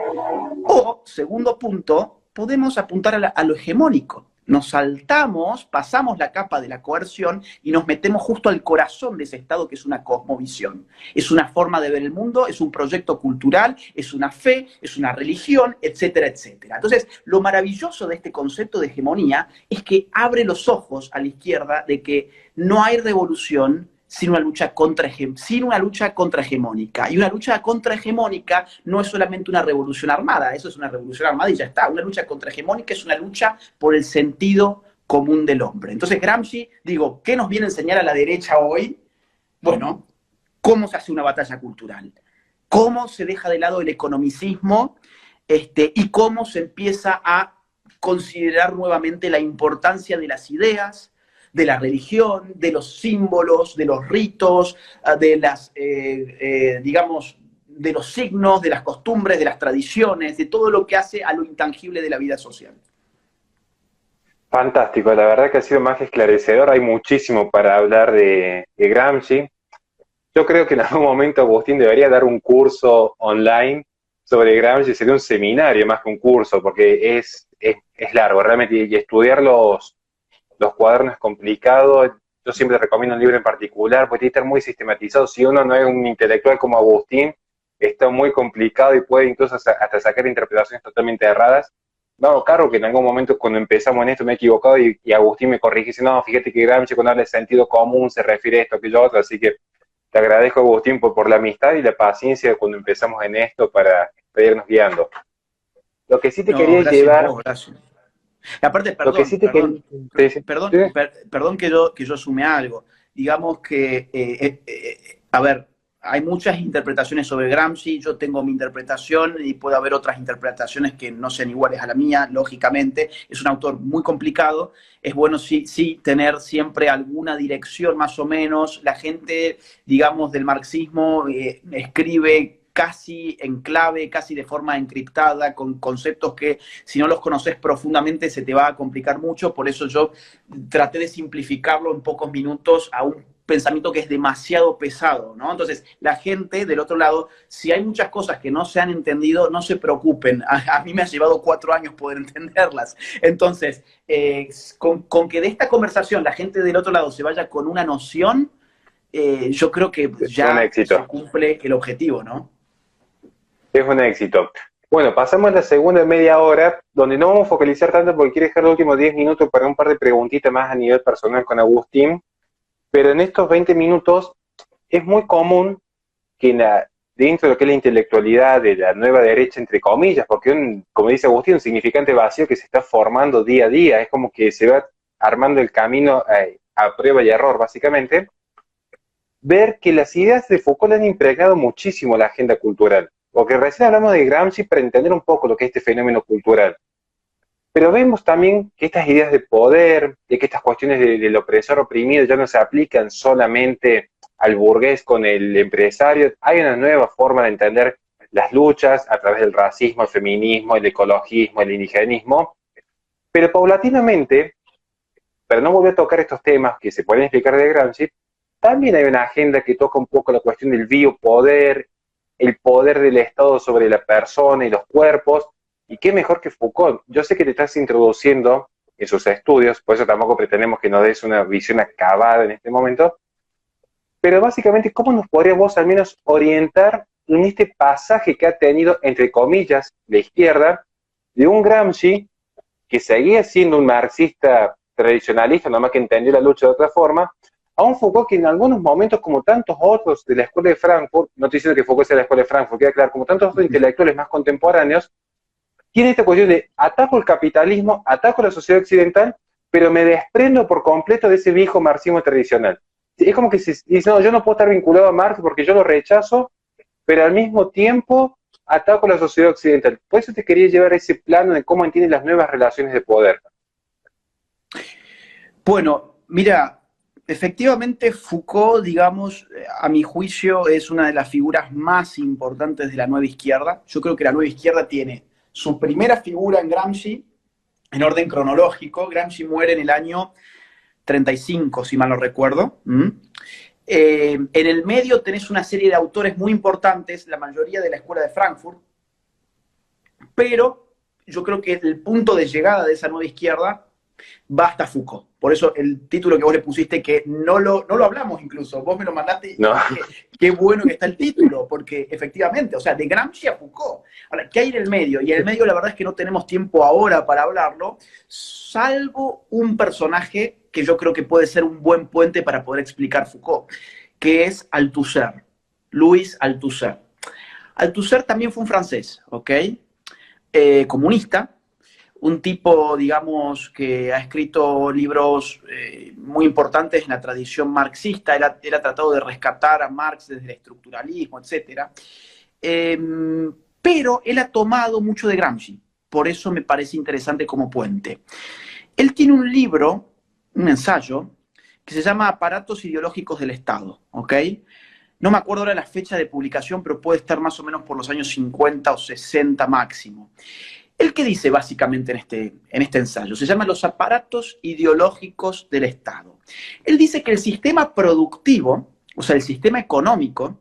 O, segundo punto, podemos apuntar a lo hegemónico. Nos saltamos, pasamos la capa de la coerción y nos metemos justo al corazón de ese Estado, que es una cosmovisión. Es una forma de ver el mundo, es un proyecto cultural, es una fe, es una religión, etcétera, etcétera. Entonces, lo maravilloso de este concepto de hegemonía es que abre los ojos a la izquierda de que no hay revolución sin una lucha contrahegemónica. Y una lucha contrahegemónica no es solamente una revolución armada, eso es una revolución armada y ya está. Una lucha contrahegemónica es una lucha por el sentido común del hombre. Entonces Gramsci, digo, ¿qué nos viene a enseñar a la derecha hoy? Bueno, ¿cómo se hace una batalla cultural? ¿Cómo se deja de lado el economicismo y cómo se empieza a considerar nuevamente la importancia de las ideas, de la religión, de los símbolos, de los ritos, de las, digamos, de los signos, de las costumbres, de las tradiciones, de todo lo que hace a lo intangible de la vida social? Fantástico, la verdad que ha sido más que esclarecedor. Hay muchísimo para hablar de Gramsci. Yo creo que en algún momento Agustín debería dar un curso online sobre Gramsci, sería un seminario más que un curso, porque es largo realmente, y estudiar los cuadernos es complicado. Yo siempre recomiendo un libro en particular, porque tiene que estar muy sistematizado. Si uno no es un intelectual como Agustín, está muy complicado y puede incluso hasta sacar interpretaciones totalmente erradas. No, claro que en algún momento cuando empezamos en esto me he equivocado y Agustín me corrige y dice, no, fíjate que Gramsci cuando habla de sentido común se refiere a esto, aquello otro, así que te agradezco, Agustín, por la amistad y la paciencia cuando empezamos en esto para irnos guiando. Lo que sí te quería llevar... A vos, gracias. Aparte, lo que sí te quería... perdón que yo sume algo. Digamos que, a ver, hay muchas interpretaciones sobre Gramsci, yo tengo mi interpretación y puede haber otras interpretaciones que no sean iguales a la mía, lógicamente. Es un autor muy complicado, es bueno sí tener siempre alguna dirección más o menos. La gente, digamos, del marxismo escribe casi en clave, casi de forma encriptada, con conceptos que si no los conoces profundamente se te va a complicar mucho. Por eso yo traté de simplificarlo en pocos minutos a un pensamiento que es demasiado pesado, ¿no? Entonces, la gente del otro lado, si hay muchas cosas que no se han entendido, no se preocupen. A mí me ha llevado 4 años poder entenderlas. Entonces, con que de esta conversación la gente del otro lado se vaya con una noción, yo creo que ya se cumple el objetivo, ¿no? Es un éxito. Bueno, pasamos a la segunda media hora, donde no vamos a focalizar tanto porque quiero dejar los últimos 10 minutos para un par de preguntitas más a nivel personal con Agustín. Pero en estos 20 minutos es muy común que dentro de lo que es la intelectualidad de la nueva derecha, entre comillas, porque como dice Agustín, un significante vacío que se está formando día a día, es como que se va armando el camino a prueba y error, básicamente, ver que las ideas de Foucault han impregnado muchísimo la agenda cultural, porque recién hablamos de Gramsci para entender un poco lo que es este fenómeno cultural. Pero vemos también que estas ideas de poder, de que estas cuestiones del opresor oprimido ya no se aplican solamente al burgués con el empresario. Hay una nueva forma de entender las luchas a través del racismo, el feminismo, el ecologismo, el indigenismo. Pero paulatinamente, para no volver a tocar estos temas que se pueden explicar de Gramsci, también hay una agenda que toca un poco la cuestión del biopoder, el poder del Estado sobre la persona y los cuerpos. Y qué mejor que Foucault. Yo sé que te estás introduciendo en sus estudios, por eso tampoco pretendemos que nos des una visión acabada en este momento, pero básicamente, ¿cómo nos podrías vos al menos orientar en este pasaje que ha tenido, entre comillas, la izquierda, de un Gramsci que seguía siendo un marxista tradicionalista, nomás que entendió la lucha de otra forma, a un Foucault que en algunos momentos, como tantos otros de la Escuela de Frankfurt, no estoy diciendo que Foucault sea de la Escuela de Frankfurt, queda claro, como tantos otros intelectuales más contemporáneos, tiene esta cuestión de ataco el capitalismo, ataco la sociedad occidental, pero me desprendo por completo de ese viejo marxismo tradicional. Es como que se dice, no, yo no puedo estar vinculado a Marx porque yo lo rechazo, pero al mismo tiempo ataco la sociedad occidental. Por eso te quería llevar a ese plano de cómo entienden las nuevas relaciones de poder. Bueno, mira, efectivamente Foucault, digamos, a mi juicio es una de las figuras más importantes de la nueva izquierda. Yo creo que la nueva izquierda tiene su primera figura en Gramsci, en orden cronológico. Gramsci muere en el año 35, si mal no recuerdo. En el medio tenés una serie de autores muy importantes, la mayoría de la escuela de Frankfurt, pero yo creo que el punto de llegada de esa nueva izquierda va hasta Foucault. Por eso el título que vos le pusiste, que no lo hablamos incluso, vos me lo mandaste y No. qué bueno que está el título, porque efectivamente, o sea, de Gramsci a Foucault. Ahora, ¿qué hay en el medio? Y en el medio la verdad es que no tenemos tiempo ahora para hablarlo, salvo un personaje que yo creo que puede ser un buen puente para poder explicar Foucault, que es Althusser, Louis Althusser. Althusser también fue un francés, ¿ok? Comunista, un tipo, digamos, que ha escrito libros muy importantes en la tradición marxista. Él ha tratado de rescatar a Marx desde el estructuralismo, etc. Pero él ha tomado mucho de Gramsci. Por eso me parece interesante como puente. Él tiene un libro, un ensayo, que se llama Aparatos ideológicos del Estado, ¿ok? No me acuerdo ahora la fecha de publicación, pero puede estar más o menos por los años 50 o 60 máximo. ¿El qué dice básicamente en este ensayo? Se llama Los aparatos ideológicos del Estado. Él dice que el sistema productivo, o sea, el sistema económico,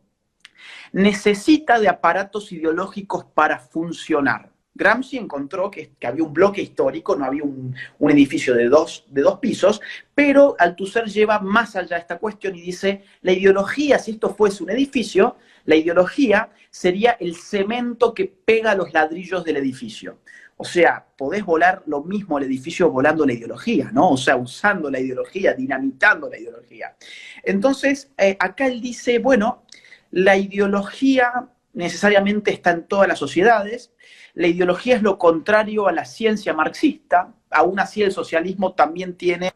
necesita de aparatos ideológicos para funcionar. Gramsci encontró que había un bloque histórico, no había un edificio de dos pisos, pero Althusser lleva más allá esta cuestión y dice, la ideología, si esto fuese un edificio, la ideología sería el cemento que pega los ladrillos del edificio. O sea, podés volar lo mismo el edificio volando la ideología, ¿no? O sea, usando la ideología, dinamitando la ideología. Entonces, acá él dice, bueno, la ideología necesariamente está en todas las sociedades. La ideología es lo contrario a la ciencia marxista. Aún así, el socialismo también tiene,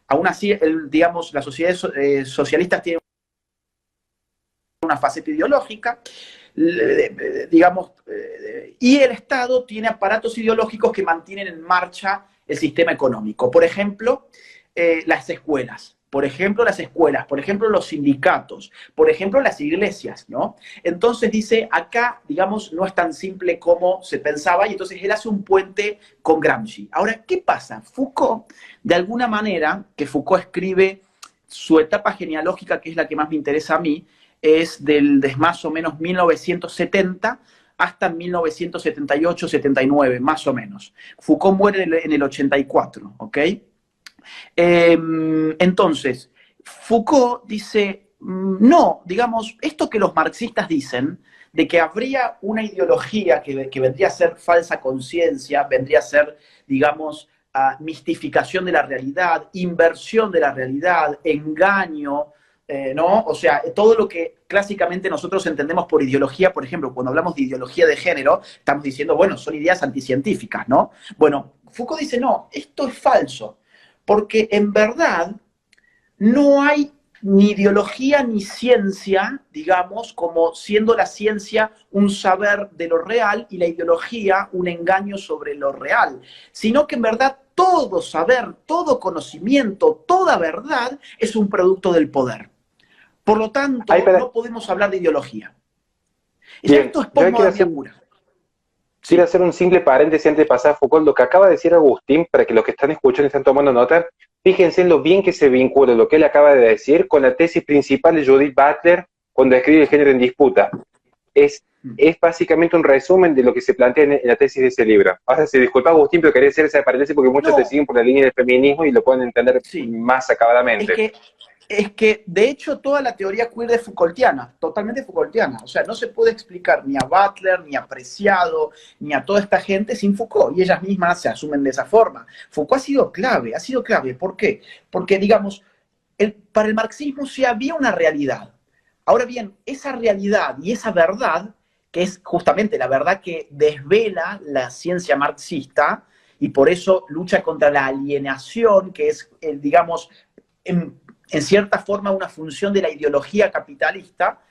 aún así, digamos, las sociedades socialistas tienen una faceta ideológica, digamos, y el Estado tiene aparatos ideológicos que mantienen en marcha el sistema económico. Por ejemplo, las escuelas. Por ejemplo, los sindicatos, por ejemplo, las iglesias, ¿no? Entonces dice, acá, digamos, no es tan simple como se pensaba, y entonces él hace un puente con Gramsci. Ahora, ¿qué pasa? Foucault, de alguna manera, que Foucault escribe su etapa genealógica, que es la que más me interesa a mí, es de más o menos 1970 hasta 1978-79, más o menos. Foucault muere en el 84, ¿ok? Entonces, Foucault dice, no, digamos, esto que los marxistas dicen, de que habría una ideología que vendría a ser falsa conciencia, vendría a ser, digamos, mistificación de la realidad, inversión de la realidad, engaño, ¿no? O sea, todo lo que clásicamente nosotros entendemos por ideología, por ejemplo, cuando hablamos de ideología de género, estamos diciendo, bueno, son ideas anticientíficas, ¿no? Bueno, Foucault dice, no, esto es falso. Porque en verdad no hay ni ideología ni ciencia, digamos, como siendo la ciencia un saber de lo real y la ideología un engaño sobre lo real, sino que en verdad todo saber, todo conocimiento, toda verdad es un producto del poder. Por lo tanto, no podemos hablar de ideología. Y esto es posmodernidad pura. Quiero hacer un simple paréntesis antes de pasar a Foucault. Lo que acaba de decir Agustín, para que los que están escuchando y están tomando nota, fíjense en lo bien que se vincula lo que él acaba de decir con la tesis principal de Judith Butler cuando escribe El género en disputa. Es básicamente un resumen de lo que se plantea en la tesis de ese libro. Ahora, se disculpa Agustín, pero quería hacer esa paréntesis porque muchos te siguen por la línea del feminismo y lo pueden entender más acabadamente. Es que, de hecho, toda la teoría queer es Foucaultiana, totalmente Foucaultiana. O sea, no se puede explicar ni a Butler, ni a Preciado, ni a toda esta gente sin Foucault. Y ellas mismas se asumen de esa forma. Foucault ha sido clave, ¿Por qué? Porque, digamos, para el marxismo sí había una realidad. Ahora bien, esa realidad y esa verdad, que es justamente la verdad que desvela la ciencia marxista, y por eso lucha contra la alienación, que es, digamos, en cierta forma una función de la ideología capitalista,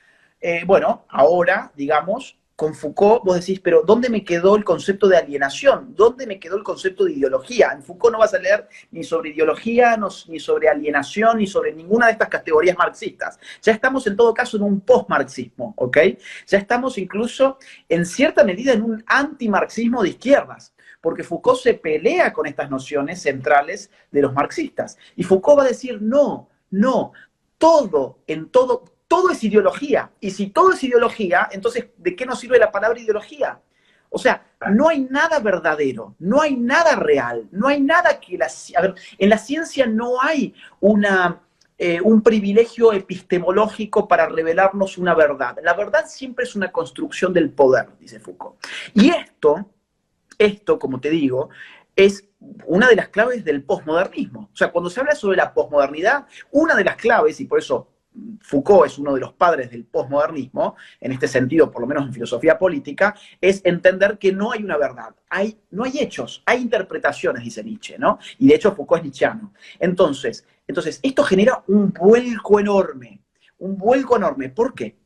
bueno, ahora, digamos, con Foucault vos decís, pero ¿dónde me quedó el concepto de alienación? ¿Dónde me quedó el concepto de ideología? En Foucault no vas a leer ni sobre ideología, ni sobre alienación, ni sobre ninguna de estas categorías marxistas. Ya estamos en todo caso en un post-marxismo, ¿ok? Ya estamos incluso en cierta medida en un antimarxismo de izquierdas, porque Foucault se pelea con estas nociones centrales de los marxistas. Y Foucault va a decir, no, no, todo es ideología. Y si todo es ideología, entonces, ¿de qué nos sirve la palabra ideología? O sea, no hay nada verdadero, no hay nada real, no hay nada que a ver, en la ciencia no hay un privilegio epistemológico para revelarnos una verdad. La verdad siempre es una construcción del poder, dice Foucault. Y esto, como te digo, es una de las claves del posmodernismo. O sea, cuando se habla sobre la posmodernidad, una de las claves, y por eso Foucault es uno de los padres del posmodernismo, en este sentido, por lo menos en filosofía política, es entender que no hay una verdad, no hay hechos, hay interpretaciones, dice Nietzsche, ¿no? Y de hecho Foucault es nietzscheano. Entonces esto genera un vuelco enorme, un vuelco enorme. ¿Por qué?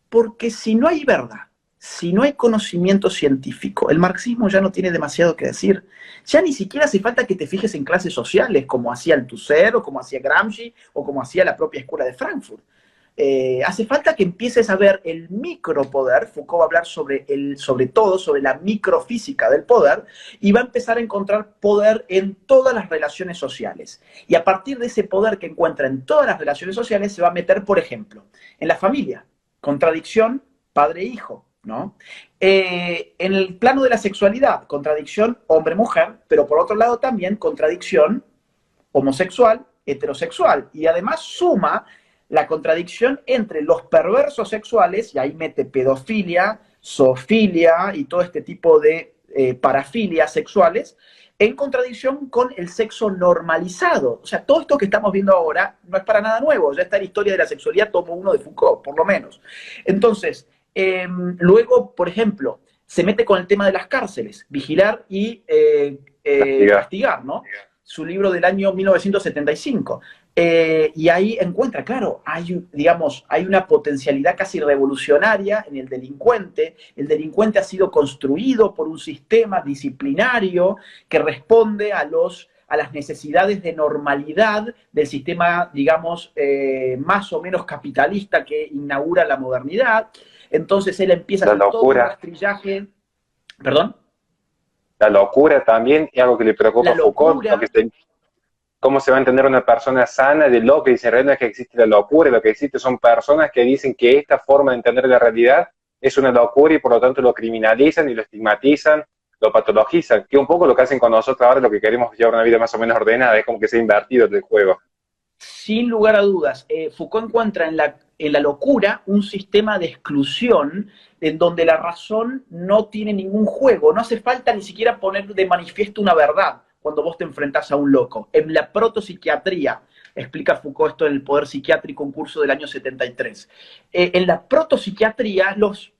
Porque si no hay verdad, si no hay conocimiento científico, el marxismo ya no tiene demasiado que decir. Ya ni siquiera hace falta que te fijes en clases sociales, como hacía Althusser, o como hacía Gramsci, o como hacía la propia Escuela de Frankfurt. Hace falta que empieces a ver el micropoder. Foucault va a hablar sobre todo, sobre la microfísica del poder, y va a empezar a encontrar poder en todas las relaciones sociales. Y a partir de ese poder que encuentra en todas las relaciones sociales, se va a meter, por ejemplo, en la familia. Contradicción, padre-hijo, ¿no? En el plano de la sexualidad, contradicción hombre-mujer, pero por otro lado también contradicción homosexual, heterosexual, y además suma la contradicción entre los perversos sexuales, y ahí mete pedofilia, zoofilia y todo este tipo de parafilias sexuales, en contradicción con el sexo normalizado. O sea, todo esto que estamos viendo ahora no es para nada nuevo, ya está en Historia de la Sexualidad, tomo 1 de Foucault, por lo menos. Entonces, luego, por ejemplo, se mete con el tema de las cárceles, vigilar y castigar, ¿no? Su libro del año 1975. Y ahí encuentra, claro, hay una potencialidad casi revolucionaria en el delincuente. El delincuente ha sido construido por un sistema disciplinario que responde a las necesidades de normalidad del sistema, digamos, más o menos capitalista que inaugura la modernidad. Entonces él empieza a hacer todo un rastrillaje. ¿Perdón? La locura también es algo que le preocupa a Foucault, cómo se va a entender una persona sana de lo que dice en realidad, que existe la locura, y lo que existe son personas que dicen que esta forma de entender la realidad es una locura y por lo tanto lo criminalizan y lo estigmatizan, lo patologizan, que un poco lo que hacen con nosotros ahora, lo que queremos llevar una vida más o menos ordenada, es como que se ha invertido el juego. Sin lugar a dudas, Foucault encuentra en la locura un sistema de exclusión en donde la razón no tiene ningún juego, no hace falta ni siquiera poner de manifiesto una verdad cuando vos te enfrentás a un loco. En la protopsiquiatría, explica Foucault esto en El poder psiquiátrico, un curso del año 73, en la protopsiquiatría los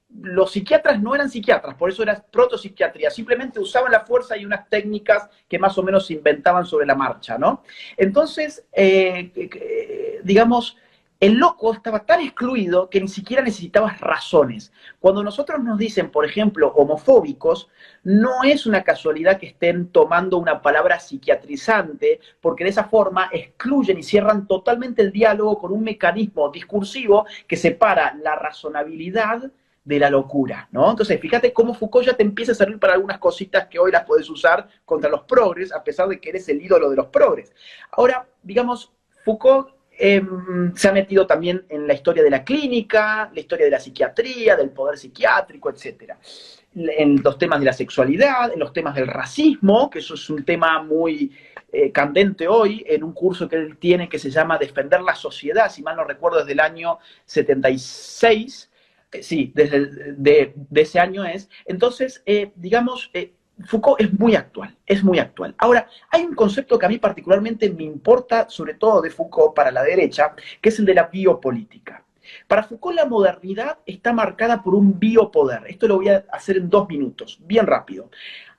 psiquiatras no eran psiquiatras, por eso era protopsiquiatría, simplemente usaban la fuerza y unas técnicas que más o menos se inventaban sobre la marcha, ¿no? Entonces, digamos, el loco estaba tan excluido que ni siquiera necesitaba razones. Cuando nosotros nos dicen, por ejemplo, homofóbicos, no es una casualidad que estén tomando una palabra psiquiatrizante, porque de esa forma excluyen y cierran totalmente el diálogo con un mecanismo discursivo que separa la razonabilidad de la locura, ¿no? Entonces, fíjate cómo Foucault ya te empieza a servir para algunas cositas que hoy las podés usar contra los progres, a pesar de que eres el ídolo de los progres. Ahora, digamos, Foucault se ha metido también en la historia de la clínica, la historia de la psiquiatría, del poder psiquiátrico, etc. En los temas de la sexualidad, en los temas del racismo, que eso es un tema muy candente hoy, en un curso que él tiene que se llama Defender la Sociedad, si mal no recuerdo, desde el año 76, sí, de ese año es. Entonces, digamos, Foucault es muy actual, es muy actual. Ahora, hay un concepto que a mí particularmente me importa, sobre todo de Foucault para la derecha, que es el de la biopolítica. Para Foucault la modernidad está marcada por un biopoder. Esto lo voy a hacer en 2 minutos, bien rápido.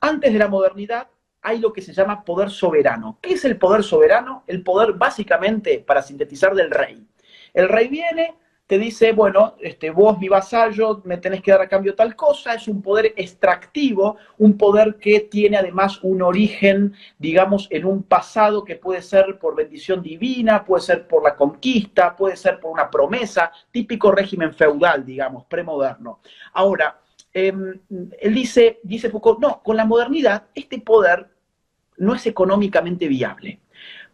Antes de la modernidad hay lo que se llama poder soberano. ¿Qué es el poder soberano? El poder básicamente, para sintetizar, del rey. El rey viene, te dice, bueno, vos, mi vasallo, me tenés que dar a cambio tal cosa. Es un poder extractivo, un poder que tiene además un origen, digamos, en un pasado que puede ser por bendición divina, puede ser por la conquista, puede ser por una promesa, típico régimen feudal, digamos, premoderno. Ahora, él dice Foucault, no, con la modernidad este poder no es económicamente viable,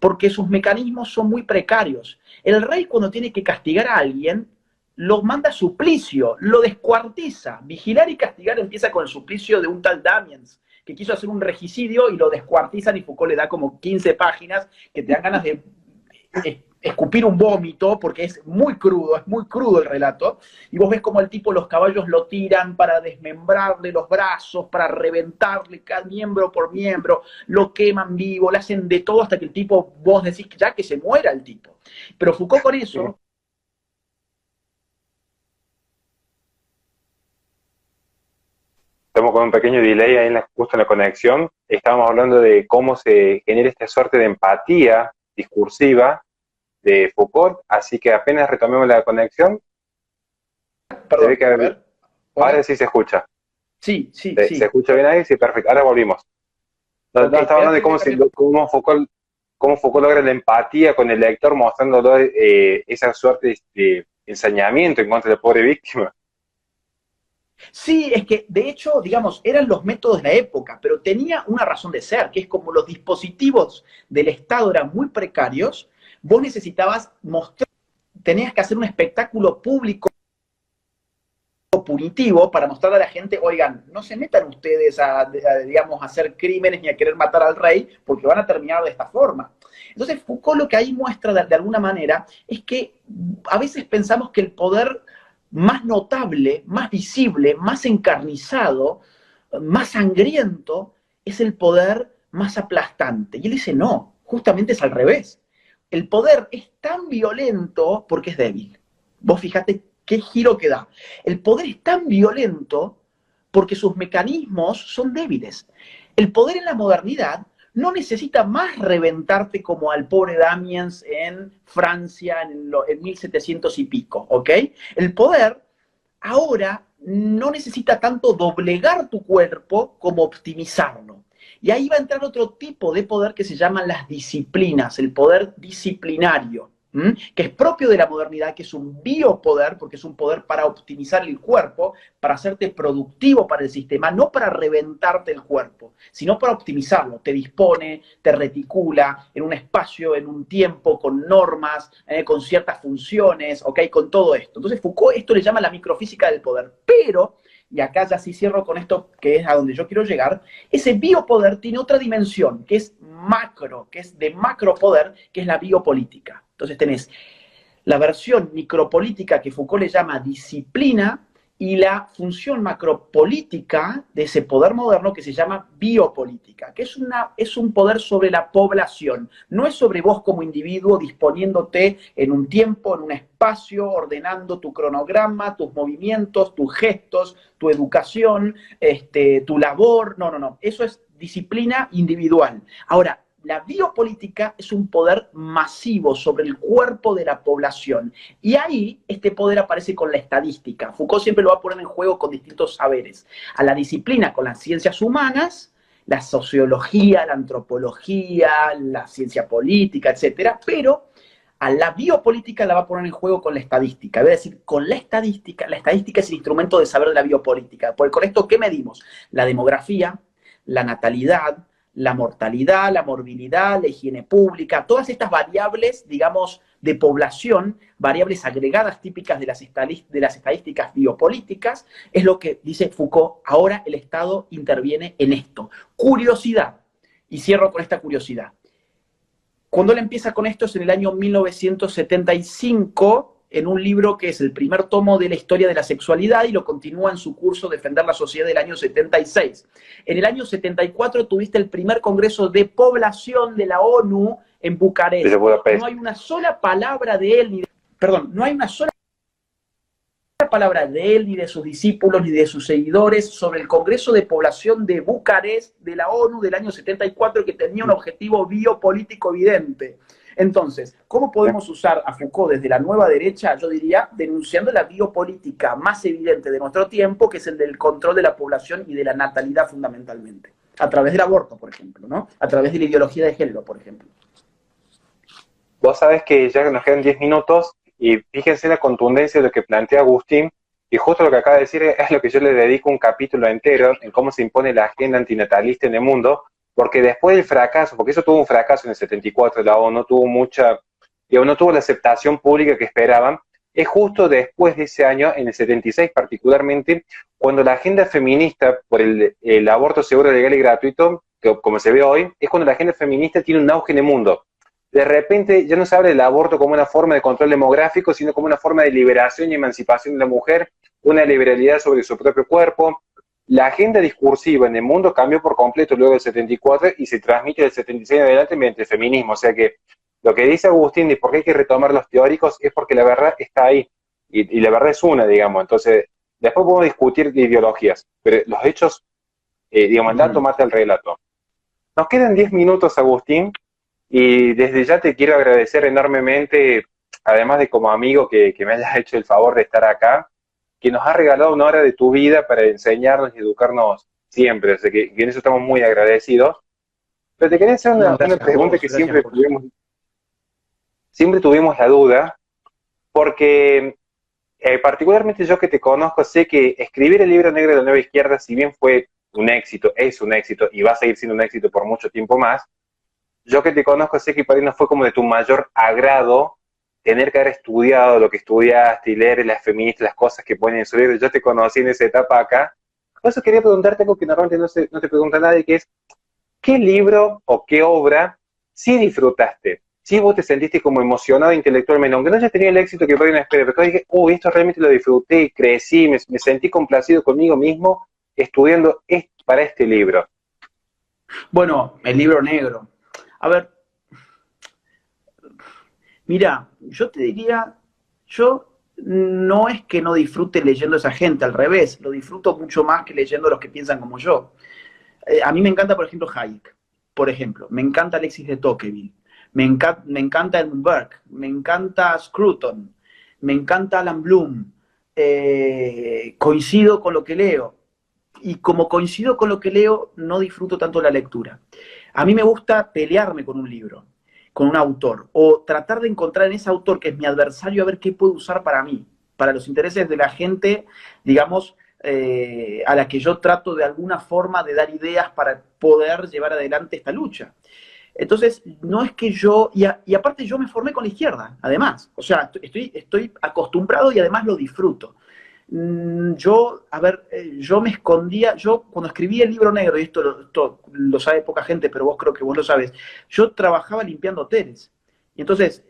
porque sus mecanismos son muy precarios. El rey, cuando tiene que castigar a alguien, lo manda a suplicio, lo descuartiza. Vigilar y castigar empieza con el suplicio de un tal Damiens, que quiso hacer un regicidio y lo descuartizan, y Foucault le da como 15 páginas que te dan ganas de escupir un vómito, porque es muy crudo el relato, y vos ves como el tipo, los caballos lo tiran para desmembrarle los brazos, para reventarle cada miembro por miembro, lo queman vivo, le hacen de todo hasta que el tipo, vos decís ya que se muera el tipo. Pero Foucault con eso... Estamos con un pequeño delay ahí justo en la conexión. Estábamos hablando de cómo se genera esta suerte de empatía discursiva de Foucault, así que apenas retomemos la conexión. Perdón, se ve que a ver. Ahora sí se escucha. Sí. ¿Se escucha bien ahí? Sí, perfecto. Ahora volvimos. Okay, no, estaba hablando de cómo Foucault logra la empatía con el lector, mostrándole esa suerte de ensañamiento en contra de la pobre víctima. Sí, es que de hecho, digamos, eran los métodos de la época, pero tenía una razón de ser, que es como los dispositivos del Estado eran muy precarios, vos necesitabas mostrar, tenías que hacer un espectáculo público punitivo para mostrarle a la gente, oigan, no se metan ustedes digamos, a hacer crímenes ni a querer matar al rey, porque van a terminar de esta forma. Entonces, Foucault lo que ahí muestra de alguna manera es que a veces pensamos que el poder más notable, más visible, más encarnizado, más sangriento, es el poder más aplastante. Y él dice, no, justamente es al revés. El poder es tan violento porque es débil. Vos fijate qué giro que da. El poder es tan violento porque sus mecanismos son débiles. El poder en la modernidad no necesita más reventarte como al pobre Damiens en Francia en 1700 y pico, ¿ok? El poder ahora no necesita tanto doblegar tu cuerpo como optimizarlo. Y ahí va a entrar otro tipo de poder que se llaman las disciplinas, el poder disciplinario, que es propio de la modernidad, que es un biopoder, porque es un poder para optimizar el cuerpo, para hacerte productivo para el sistema, no para reventarte el cuerpo, sino para optimizarlo. Te dispone, te reticula en un espacio, en un tiempo, con normas, con ciertas funciones, ¿ok? Con todo esto. Entonces Foucault esto le llama la microfísica del poder, pero, y acá ya sí cierro con esto, que es a donde yo quiero llegar, ese biopoder tiene otra dimensión, que es macro, que es de macropoder, que es la biopolítica. Entonces tenés la versión micropolítica que Foucault le llama disciplina y la función macropolítica de ese poder moderno que se llama biopolítica, que es un poder sobre la población, no es sobre vos como individuo disponiéndote en un tiempo, en un espacio, ordenando tu cronograma, tus movimientos, tus gestos, tu educación, tu labor, no, eso es disciplina individual. Ahora, la biopolítica es un poder masivo sobre el cuerpo de la población. Y ahí este poder aparece con la estadística. Foucault siempre lo va a poner en juego con distintos saberes. A la disciplina con las ciencias humanas, la sociología, la antropología, la ciencia política, etcétera, pero a la biopolítica la va a poner en juego con la estadística. Es decir, con la estadística es el instrumento de saber de la biopolítica. Porque con esto, ¿qué medimos? La demografía, la natalidad, la mortalidad, la morbilidad, la higiene pública, todas estas variables, digamos, de población, variables agregadas típicas de las estadísticas biopolíticas, es lo que dice Foucault, ahora el Estado interviene en esto. Curiosidad, y cierro con esta curiosidad. Cuando él empieza con esto es en el año 1975, en un libro que es el primer tomo de la historia de la sexualidad y lo continúa en su curso Defender la Sociedad del año 76. En el año 74 tuviste el primer congreso de población de la ONU en Bucarest. No hay una sola palabra de él, no hay una sola palabra de él, ni de sus discípulos, ni de sus seguidores sobre el Congreso de Población de Bucarest de la ONU del año 74 que tenía un objetivo biopolítico evidente. Entonces, ¿cómo podemos usar a Foucault desde la nueva derecha? Yo diría, denunciando la biopolítica más evidente de nuestro tiempo, que es el del control de la población y de la natalidad fundamentalmente. A través del aborto, por ejemplo, ¿no? A través de la ideología de género, por ejemplo. Vos sabés que ya nos quedan 10 minutos y fíjense la contundencia de lo que plantea Agustín, y justo lo que acaba de decir es lo que yo le dedico un capítulo entero en cómo se impone la agenda antinatalista en el mundo, porque después del fracaso, porque eso tuvo un fracaso en el 74, la ONU no tuvo la aceptación pública que esperaban, es justo después de ese año, en el 76 particularmente, cuando la agenda feminista por el aborto seguro, legal y gratuito, que como se ve hoy, es cuando la agenda feminista tiene un auge en el mundo. De repente ya no se habla del aborto como una forma de control demográfico, sino como una forma de liberación y emancipación de la mujer, una liberalidad sobre su propio cuerpo. La agenda discursiva en el mundo cambió por completo luego del 74 y se transmite del 76 en adelante mediante el feminismo. O sea que lo que dice Agustín de por qué hay que retomar los teóricos es porque la verdad está ahí. Y la verdad es una, digamos. Entonces, después podemos discutir de ideologías, pero los hechos, digamos, tanto mata el relato. Nos quedan 10 minutos, Agustín. Y desde ya te quiero agradecer enormemente, además de como amigo que me hayas hecho el favor de estar acá, que nos has regalado una hora de tu vida para enseñarnos y educarnos siempre, o sea que en eso estamos muy agradecidos. Pero te quería hacer una pregunta que siempre tuvimos la duda, porque particularmente yo que te conozco, sé que escribir el libro negro de la nueva izquierda, si bien fue un éxito, es un éxito y va a seguir siendo un éxito por mucho tiempo más, yo que te conozco sé que para ti no fue como de tu mayor agrado tener que haber estudiado lo que estudiaste y leer las feministas, las cosas que ponen en su libro. Yo te conocí en esa etapa acá. Por eso quería preguntarte algo que normalmente no te pregunta nadie, que es, ¿qué libro o qué obra sí disfrutaste? Sí vos te sentiste como emocionado intelectualmente, aunque no hayas tenido el éxito que por ahí no esperé, pero dije, uy, esto realmente lo disfruté, crecí, me sentí complacido conmigo mismo estudiando para este libro. Bueno, el libro negro. A ver, mira, yo te diría, yo no es que no disfrute leyendo a esa gente, al revés, lo disfruto mucho más que leyendo a los que piensan como yo. A mí me encanta, por ejemplo, Hayek, por ejemplo, me encanta Alexis de Tocqueville, me encanta Edmund Burke, me encanta Scruton, me encanta Alan Bloom, coincido con lo que leo, y como coincido con lo que leo, no disfruto tanto la lectura. A mí me gusta pelearme con un libro, con un autor, o tratar de encontrar en ese autor que es mi adversario a ver qué puedo usar para mí, para los intereses de la gente, digamos, a la que yo trato de alguna forma de dar ideas para poder llevar adelante esta lucha. Entonces, no es que yo, y aparte yo me formé con la izquierda, además, o sea, estoy acostumbrado y además lo disfruto. Yo, a ver, yo me escondía, yo cuando escribí el libro negro, y esto lo sabe poca gente, pero vos creo que vos lo sabes, yo trabajaba limpiando hoteles. Y entonces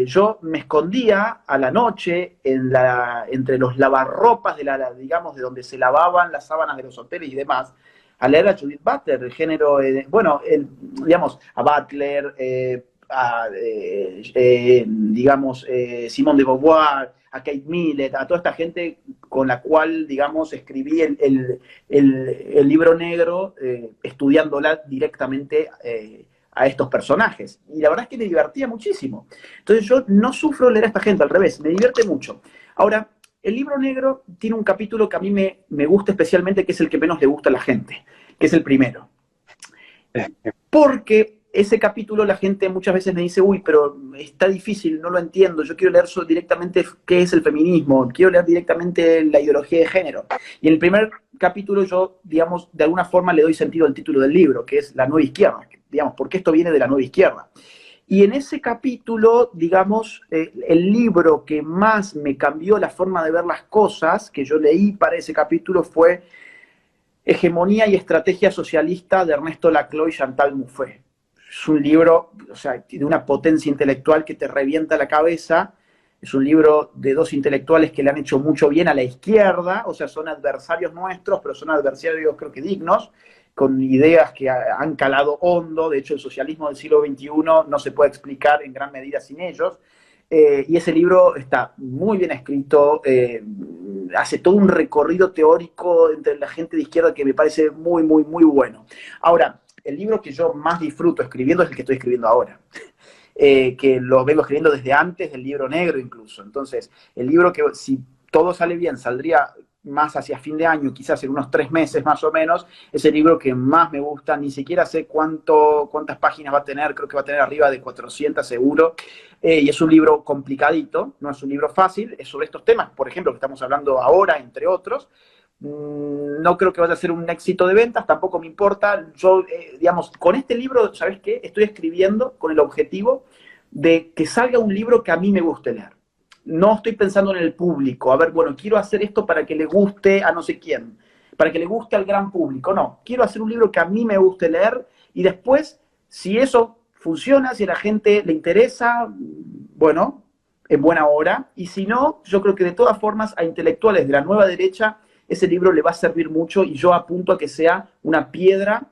yo me escondía a la noche entre los lavarropas digamos, de donde se lavaban las sábanas de los hoteles y demás, a leer a Judith Butler, el género, bueno, digamos, a Butler, digamos, Simone de Beauvoir, a Kate Millett, a toda esta gente con la cual, digamos, escribí el libro negro, estudiándola directamente a estos personajes. Y la verdad es que me divertía muchísimo. Entonces yo no sufro leer a esta gente, al revés, me divierte mucho. Ahora, el libro negro tiene un capítulo que a mí me gusta especialmente, que es el que menos le gusta a la gente, que es el primero. Porque ese capítulo la gente muchas veces me dice, uy, pero está difícil, no lo entiendo, yo quiero leer directamente qué es el feminismo, quiero leer directamente la ideología de género. Y en el primer capítulo yo, digamos, de alguna forma le doy sentido al título del libro, que es La Nueva Izquierda, digamos, porque esto viene de la Nueva Izquierda. Y en ese capítulo, digamos, el libro que más me cambió la forma de ver las cosas, que yo leí para ese capítulo, fue Hegemonía y Estrategia Socialista de Ernesto Laclau y Chantal Mouffe. Es un libro, o sea, de una potencia intelectual que te revienta la cabeza. Es un libro de dos intelectuales que le han hecho mucho bien a la izquierda, o sea, son adversarios nuestros, pero son adversarios creo que dignos, con ideas que han calado hondo. De hecho, el socialismo del siglo XXI no se puede explicar en gran medida sin ellos. Y ese libro está muy bien escrito, hace todo un recorrido teórico entre la gente de izquierda que me parece muy, muy, muy bueno. Ahora, el libro que yo más disfruto escribiendo es el que estoy escribiendo ahora. que lo vengo escribiendo desde antes del Libro Negro incluso. Entonces, el libro que si todo sale bien saldría más hacia fin de año, quizás en unos 3 meses más o menos, es el libro que más me gusta, ni siquiera sé cuántas páginas va a tener, creo que va a tener arriba de 400 seguro, y es un libro complicadito, no es un libro fácil, es sobre estos temas, por ejemplo, que estamos hablando ahora, entre otros. No creo que vaya a ser un éxito de ventas, tampoco me importa. Yo, digamos, con este libro, ¿sabes qué? Estoy escribiendo con el objetivo de que salga un libro que a mí me guste leer. No estoy pensando en el público, a ver, bueno, quiero hacer esto para que le guste a no sé quién, para que le guste al gran público. No, quiero hacer un libro que a mí me guste leer y después, si eso funciona, si a la gente le interesa, bueno, en buena hora. Y si no, yo creo que de todas formas a intelectuales de la nueva derecha ese libro le va a servir mucho y yo apunto a que sea una piedra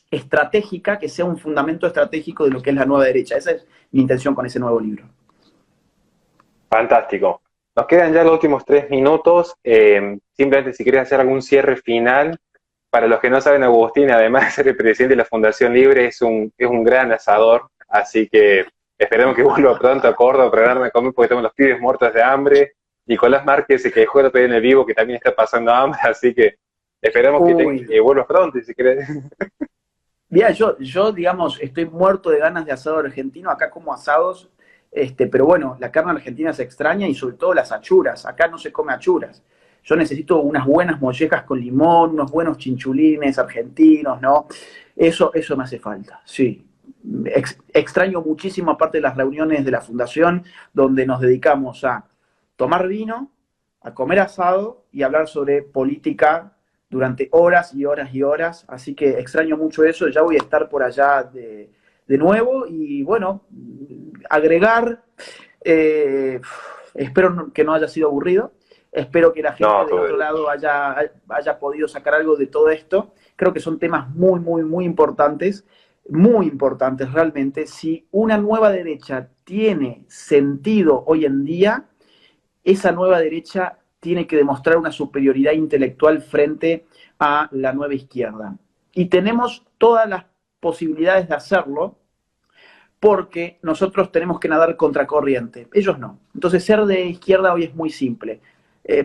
estratégica, que sea un fundamento estratégico de lo que es la nueva derecha. Esa es mi intención con ese nuevo libro. Fantástico. Nos quedan ya los últimos 3 minutos. Simplemente si quieres hacer algún cierre final. Para los que no saben, Agustín, además de ser el presidente de la Fundación Libre, es un gran asador. Así que esperemos que vuelva pronto a Córdoba para darme a comer porque tenemos los pibes muertos de hambre. Nicolás Márquez se quejó de pedir en el vivo que también está pasando hambre, así que esperemos que vuelvas pronto, si querés. Bien, yo, digamos, estoy muerto de ganas de asado argentino, acá como asados, pero bueno, la carne argentina se extraña y sobre todo las achuras, acá no se come achuras. Yo necesito unas buenas mollejas con limón, unos buenos chinchulines argentinos, ¿no? Eso me hace falta, sí. Extraño muchísimo, aparte de las reuniones de la fundación, donde nos dedicamos a tomar vino, a comer asado y hablar sobre política durante horas y horas y horas, así que extraño mucho eso, ya voy a estar por allá de nuevo y bueno, agregar, espero que no haya sido aburrido, espero que la gente del otro lado haya podido sacar algo de todo esto, creo que son temas muy importantes realmente. Si una nueva derecha tiene sentido hoy en día, esa nueva derecha tiene que demostrar una superioridad intelectual frente a la nueva izquierda. Y tenemos todas las posibilidades de hacerlo porque nosotros tenemos que nadar contracorriente, ellos no. Entonces ser de izquierda hoy es muy simple.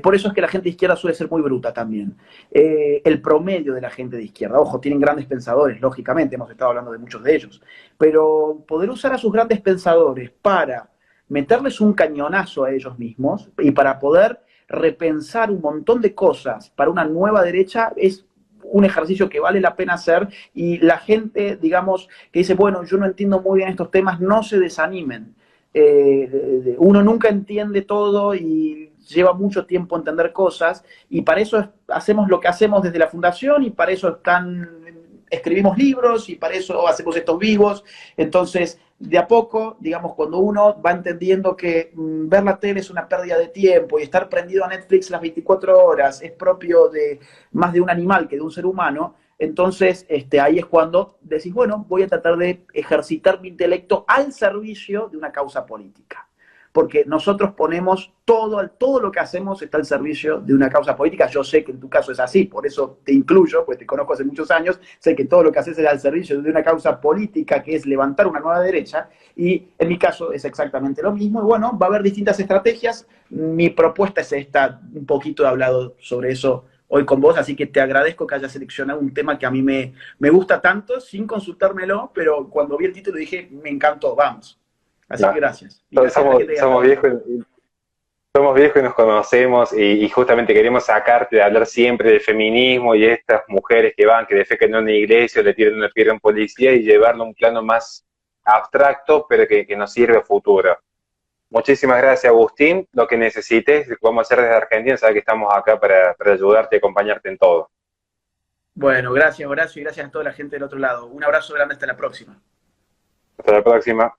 Por eso es que la gente de izquierda suele ser muy bruta también. El promedio de la gente de izquierda, ojo, tienen grandes pensadores, lógicamente, hemos estado hablando de muchos de ellos, pero poder usar a sus grandes pensadores para meterles un cañonazo a ellos mismos y para poder repensar un montón de cosas para una nueva derecha es un ejercicio que vale la pena hacer y la gente, digamos, que dice, bueno, yo no entiendo muy bien estos temas, no se desanimen. Uno nunca entiende todo y lleva mucho tiempo entender cosas y para eso hacemos lo que hacemos desde la fundación y para eso escribimos libros y para eso hacemos estos vivos. Entonces, de a poco, digamos, cuando uno va entendiendo que ver la tele es una pérdida de tiempo y estar prendido a Netflix las 24 horas es propio de más de un animal que de un ser humano, entonces ahí es cuando decís, bueno, voy a tratar de ejercitar mi intelecto al servicio de una causa política. Porque nosotros ponemos todo lo que hacemos está al servicio de una causa política. Yo sé que en tu caso es así, por eso te incluyo, pues te conozco hace muchos años, sé que todo lo que haces es al servicio de una causa política, que es levantar una nueva derecha, y en mi caso es exactamente lo mismo. Y bueno, va a haber distintas estrategias. Mi propuesta es esta, un poquito he hablado sobre eso hoy con vos, así que te agradezco que hayas seleccionado un tema que a mí me gusta tanto, sin consultármelo, pero cuando vi el título dije, me encantó, vamos. Así que gracias. Somos viejos y nos conocemos y justamente queremos sacarte de hablar siempre del feminismo y estas mujeres que defecan en una iglesia o le tiran una piedra a un policía y llevarlo a un plano más abstracto, pero que nos sirve a futuro. Muchísimas gracias, Agustín. Lo que necesites, vamos a hacer desde Argentina, sabes que estamos acá para ayudarte y acompañarte en todo. Bueno, gracias Horacio y gracias a toda la gente del otro lado. Un abrazo grande, hasta la próxima. Hasta la próxima.